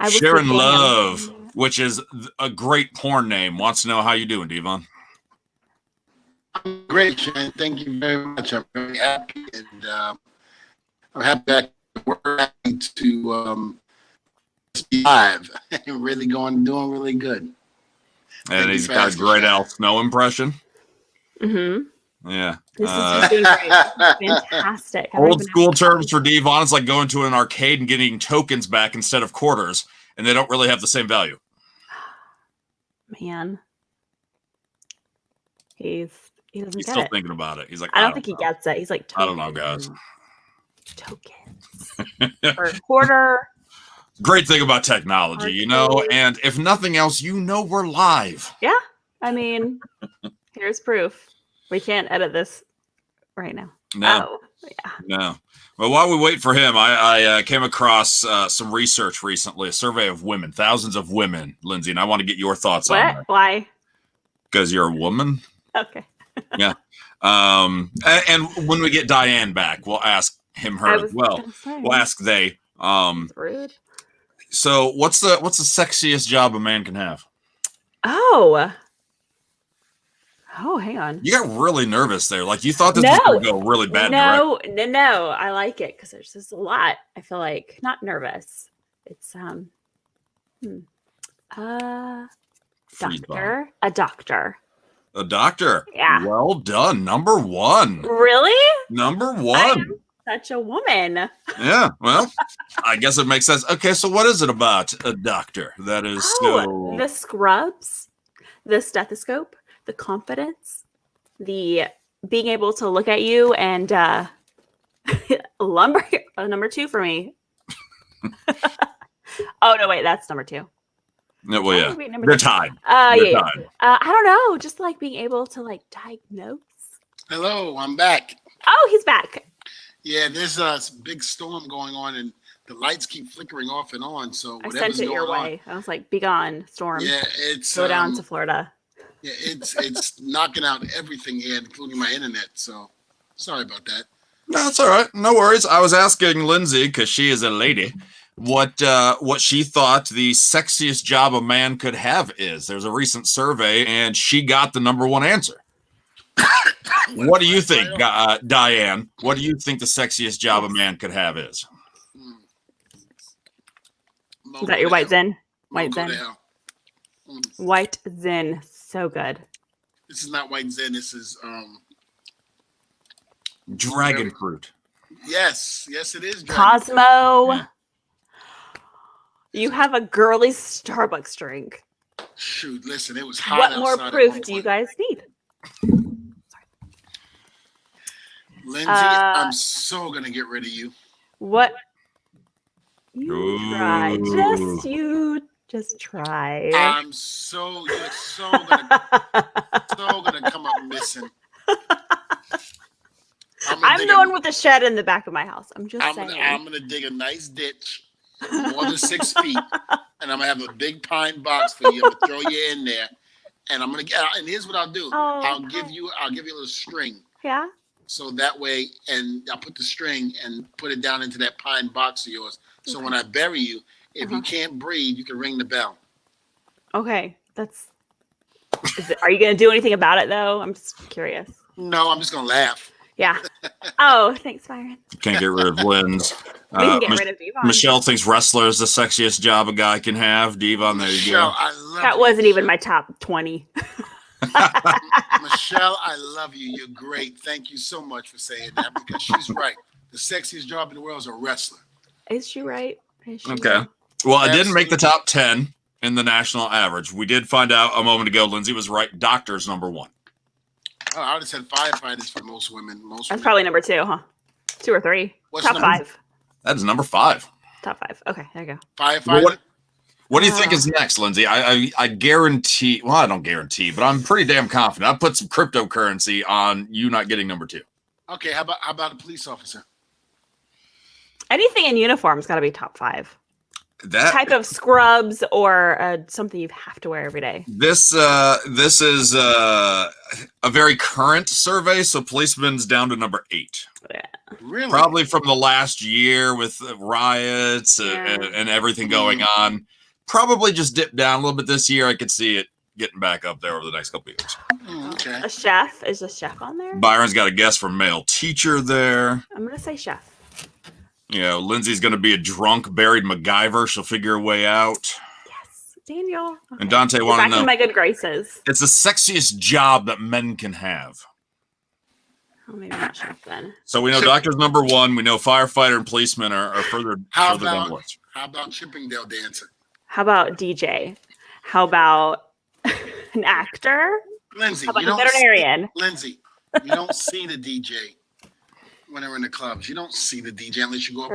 Sharon Love, which is a great porn name, wants to know how you doing, Dvon. I'm great, Sharon. Thank you very much. I'm very happy, and I'm happy to be live and really doing really good. And he's got a great Al Snow impression. Mm-hmm. Yeah. This is doing great. Fantastic. Old school terms for Dvon is like going to an arcade and getting tokens back instead of quarters, and they don't really have the same value. Man. He doesn't He's get still it. thinking about it. He's like, I don't think he gets it. He's like, I don't know, guys. Tokens. For a quarter. Great thing about technology, you know, and if nothing else, you know we're live. Yeah. I mean, here's proof. We can't edit this right now. No. Oh, yeah. No. Well, while we wait for him, I came across some research recently, a survey of women, thousands of women, Lindsay, and I want to get your thoughts on What? that. Why? Because you're a woman. Okay. Yeah. And when we get Diane back, we'll ask her as well. We'll ask they. That's rude. So what's the sexiest job a man can have? Oh, hang on. You got really nervous there. Like you thought this was going to go really bad. No. I like it because there's just a lot. I feel like not nervous. It's doctor. A doctor. A doctor. Yeah. Well done. Number one. Really? Number one. I am such a woman. Yeah. Well, I guess it makes sense. Okay, so what is it about a doctor that is so... The scrubs, the stethoscope, the confidence, the being able to look at you and lumber. Number two for me. Oh no, wait, that's number two. No, well, yeah, they're tied. Yeah. I don't know, just like being able to like diagnose. Hello, I'm back. Oh, he's back. Yeah, there's a big storm going on, and the lights keep flickering off and on. So I sent it your way. I was like, "Be gone, storm." Yeah, it's go down to Florida. Yeah, it's knocking out everything here, including my internet. So sorry about that. No, it's all right. No worries. I was asking Lindsay because she is a lady. What she thought the sexiest job a man could have is. There's a recent survey, and she got the number one answer. What do you think, Diane? What do you think the sexiest job a man could have is? Is that your white zen? White zen. White zen. So good. This is not white zen. This is dragon fruit. Yes, it is. Cosmo. Yeah. You have a girly Starbucks drink. Shoot, listen, it was hot. What more proof do you guys need? Lindsay, I'm so gonna get rid of you. What? You try. Just try. You're so gonna come up missing. I'm the one with the shed in the back of my house. I'm saying. I'm gonna dig a nice ditch, more than 6 feet, and I'm gonna have a big pine box for you. I'm gonna throw you in there, and I'm gonna get. And here's what I'll do. I'll give you a little string. Yeah. So that way, and I'll put the string and put it down into that pine box of yours. So when I bury you, if you can't breathe, you can ring the bell. Okay, are you gonna do anything about it though? I'm just curious. No, I'm just gonna laugh. Yeah. Oh, thanks, Byron. Can't get rid of Lynn's. We can get rid of Dvon. Michelle thinks wrestler is the sexiest job a guy can have. Dvon, there you go. That wasn't even my top 20. Michelle, I love you. You're great. Thank you so much for saying that because she's right. The sexiest job in the world is a wrestler. Is she right? Okay. Right? Well, I didn't make the top 10 in the national average. We did find out a moment ago. Lindsay was right. Doctor's number one. Oh, I would have said firefighters for most women. That's probably number 2, huh? 2 or 3. What's top 5. That is number 5. Top 5. Okay, there you go. Firefighter. What do you think is next, Lindsay? I guarantee. Well, I don't guarantee, but I'm pretty damn confident. I put some cryptocurrency on you not getting number 2. Okay, how about a police officer? Anything in uniform's got to be top 5. That type of scrubs or something you have to wear every day. This is a very current survey, so policeman's down to number 8. Yeah. Really? Probably from the last year with riots and everything going on. Probably just dipped down a little bit this year. I could see it getting back up there over the next couple of years. Okay. A chef? Is a chef on there? Byron's got a guess for male teacher there. I'm going to say chef. You know, Lindsay's going to be a drunk, buried MacGyver. She'll figure her way out. Yes, Daniel. Okay. And Dante wanted to know. Back in my good graces. It's the sexiest job that men can have. Oh, maybe not chef then. So we know doctor's number 1. We know firefighter and policeman are further down the list. How about Chippendale dancer? How about DJ? How about an actor? Lindsay, how about a veterinarian? Lindsay, you don't see the DJ when they're in the clubs. You don't see the DJ unless you go up,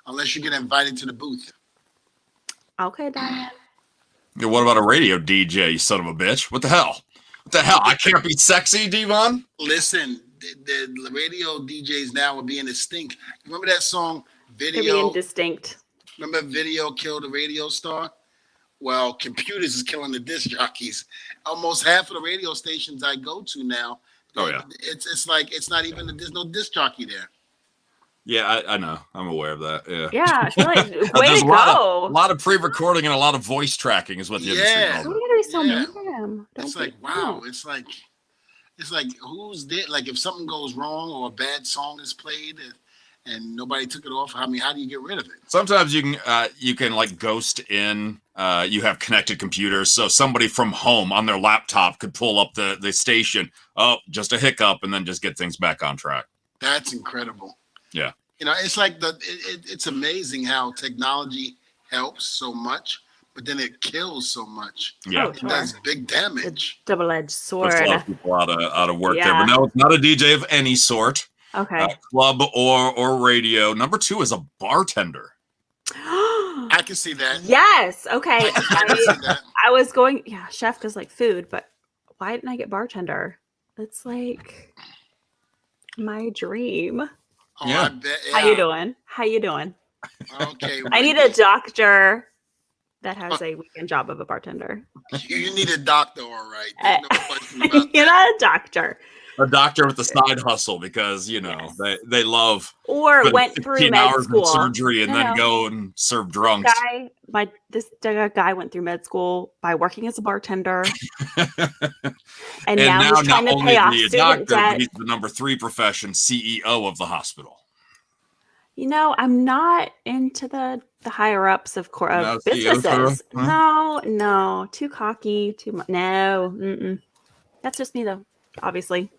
unless you get invited to the booth. Okay, Diane. Yeah, what about a radio DJ, you son of a bitch? What the hell? What the hell? I can't be sexy, Dvon? Listen, the radio DJs now are being distinct. Remember that song They're Video? being distinct. Remember Video killed the radio star? Well, computers is killing the disc jockeys. Almost half of the radio stations I go to now, it's like it's not even there's no disc jockey there. Yeah, I know. I'm aware of that. Yeah, I feel like way There's to a go. lot of pre-recording and a lot of voice tracking is what the industry calls Why it. are you gonna be so mean to him? It's like wow. It's like who's there? Like if something goes wrong or a bad song is played and nobody took it off, I mean, how do you get rid of it? Sometimes you can like ghost in. You have connected computers, so somebody from home on their laptop could pull up the station. Oh, just a hiccup, and then just get things back on track. That's incredible. Yeah. You know, it's like it's amazing how technology helps so much, but then it kills so much. Yeah. It does big damage. Double-edged sword. Puts a lot of people out of work there. But no, it's not a DJ of any sort. Okay. Club or radio. Number 2 is a bartender. I can see that. Yes. Okay. I can see that. I was going, chef does like food, but why didn't I get bartender? It's like my dream. Oh, Yeah. I bet, How you doing? Okay. I need a doctor that has a weekend job of a bartender. You need a doctor, all right. There's no question about You're that. not a doctor. A doctor with a side hustle because they love Or went through 15 med hours school. in surgery and then No. go and serve drunks. This guy went through med school by working as a bartender. and And now he's trying not to only pay off is he a student doctor, debt. but he's the number 3 profession, CEO of the hospital. You know, I'm not into the higher ups of No, businesses. huh? No, too cocky, too much. No, mm-mm. That's just me though. Obviously,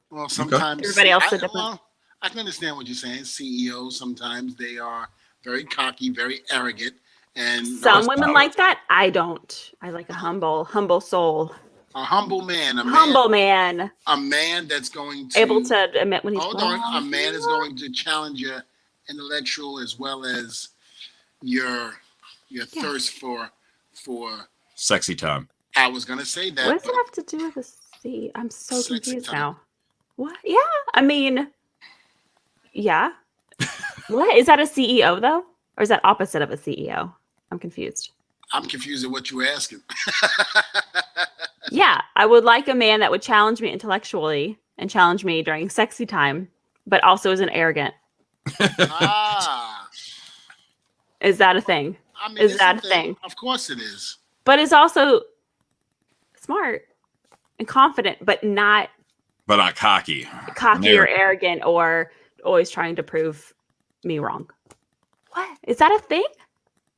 Well, sometimes everybody else is different. Well, I can understand what you're saying. CEOs sometimes they are very cocky, very arrogant, and Some women like that. I don't. I like a humble soul. a humble man, Humble man, a man that's going to able to admit when he's hold wrong. on. A man is going to challenge your intellectual as well as your thirst for. Sexy time. I was gonna say that. What does but it have to do with the C? I'm so Sexy confused time. now. What? Yeah, I mean, yeah. What is that a CEO though, or is that opposite of a CEO? I'm confused. I'm confused at what you were asking. Yeah, I would like a man that would challenge me intellectually and challenge me during sexy time, but also isn't arrogant. Ah, Is that a thing? I mean, Is it's that a thing? Of course it is. But is also smart and confident, but not But not cocky. cocky or arrogant or always trying to prove me wrong. What? Is that a thing?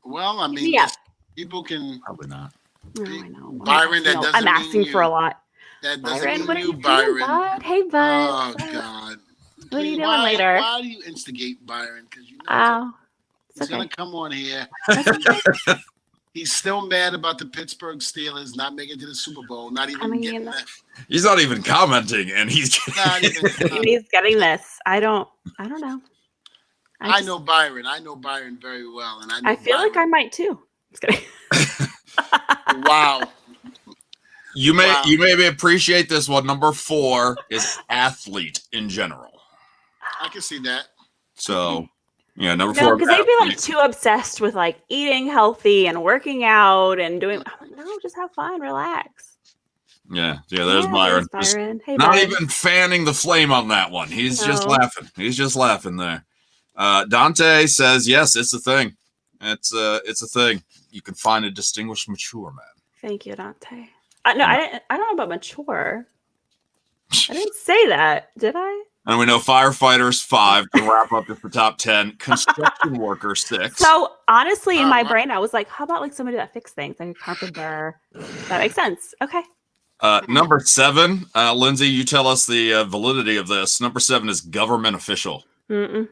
Well, I mean, Yeah. people can. Probably not. Oh, I know. Byron, that doesn't I'm mean asking for a you. lot. That doesn't Byron, mean what are you you, doing, Byron. bud? Hey, bud. Oh God. What are you Please, doing later? Why do you instigate Byron? Because you know Oh, he's it's gonna okay. come on here. He's still mad about the Pittsburgh Steelers not making it to the Super Bowl. Not even getting that. He's not even commenting, and he's Not even. He's getting this. I don't know. I know Byron. I know Byron very well, and I feel like I might too. Just kidding. Wow. You may Wow. you maybe appreciate this one. Number 4 is athlete in general. I can see that. So yeah, number No, 4. because they'd be like too obsessed with like eating healthy and working out and doing. I'm like, no, just have fun, relax. Yeah, there's Byron. There's Just Byron. Hey, not bud. even fanning the flame on that one. He's just No. laughing. He's just laughing there. Dante says, yes, it's a thing. It's a thing. You can find a distinguished, mature man. Thank you, Dante. No, I don't know about mature. I didn't say that, did I? And we know firefighters 5 to wrap up just the top 10. Construction worker 6. So honestly, in my wow. brain, I was like, how about like somebody that fixes things, like a carpenter? That makes sense. Okay. Number 7, Lindsay, you tell us the validity of this. Number 7 is government official. Mm-mm.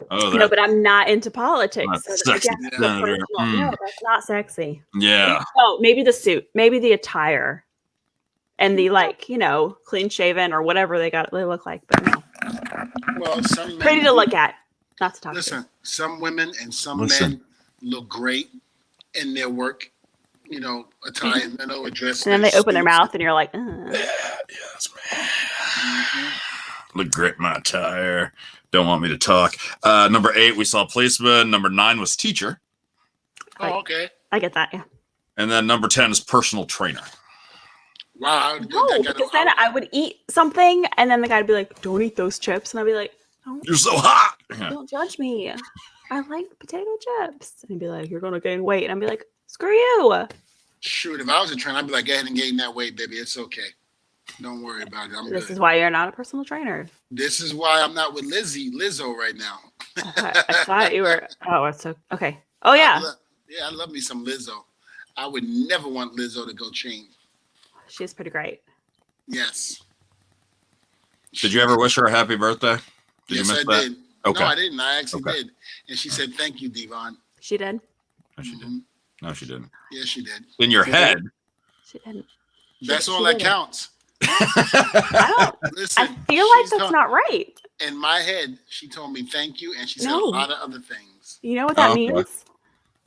Oh, No, but I'm not into politics. That's So sexy. again, Yeah. no, that's not sexy. yeah. Oh, maybe the suit, maybe the attire, and the clean shaven or whatever they look like. But no, Well, some men pretty to look at, not to talk Listen, some women and some Listen. men look great in their work you know, attire, you know, a dress. And then they open their mouth, and you're like, Yes, man. Look, grit my tire. Don't want me to talk. Number 8, we saw policeman. Number 9 was teacher. Oh, okay. I get that, yeah. And then number 10 is personal trainer. Wow. No, because then I would eat something, and then the guy would be like, "Don't eat those chips," and I'd be like, You're so hot. "Don't judge me. I like potato chips." And he'd be like, "You're gonna gain weight," and I'd be like, "Screw you." Shoot, if I was a trainer, I'd be like, "Go ahead and gain that weight, baby. It's okay. Don't worry about it. I'm This good." is why you're not a personal trainer. This is why I'm not with Lizzo right now. I thought you were. Oh, it's so okay. Oh yeah, I love me some Lizzo. I would never want Lizzo to go change. she's pretty great. Yes. Did you ever wish her a happy birthday? Yes, I did. Okay. No, I didn't. I actually did. And she said, "Thank you, Dvon." She did. No, she didn't. No, she didn't. Yes, she did. In your head. She didn't. That's all that counts. I don't. Listen, I feel like that's not right. In my head, she told me thank you, and she said No. a lot of other things. You know what that means?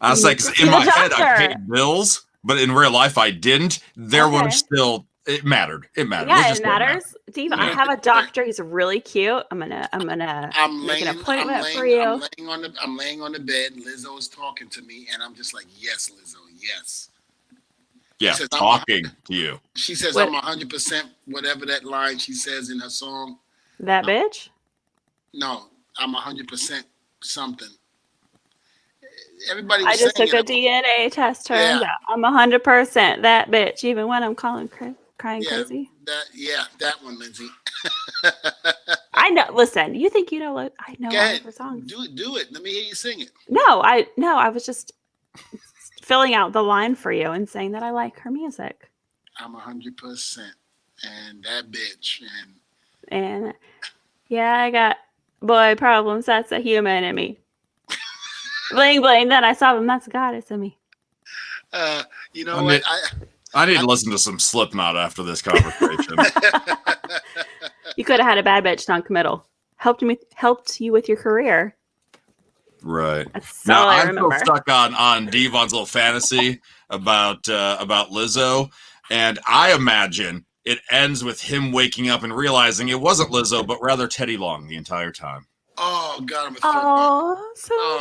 I was like, 'cause in my head, I paid bills, but in real life, I didn't. There were still. It mattered. It mattered. Yeah, it matters. Diva, I have a doctor. He's really cute. I'm gonna make an appointment for you. I'm laying on the bed. Lizzo is talking to me, and I'm just like, "Yes, Lizzo, yes." Yeah, says, talking to you. She says, "I'm 100% whatever that line she says in her song." That bitch? No, I'm 100% something. Everybody. I just took a DNA test. Turns out I'm 100% that bitch, even when I'm crying crazy. That one, Lindsay. I know. Listen, you think you know what? I know all of her songs. Do it. Let me hear you sing it. No, I was just filling out the line for you and saying that I like her music. I'm 100%, and that bitch, and yeah, I got boy problems. That's a human in me. Bling bling. Then I saw him. That's a goddess in me. You know what? I need to listen to some Slipknot after this conversation. You could have had a bad bitch non-committal. Helped you with your career. Right. That's now all I I'm remember. still stuck on Dvon's little fantasy about Lizzo, and I imagine it ends with him waking up and realizing it wasn't Lizzo, but rather Teddy Long the entire time. Oh God, I'm a oh, so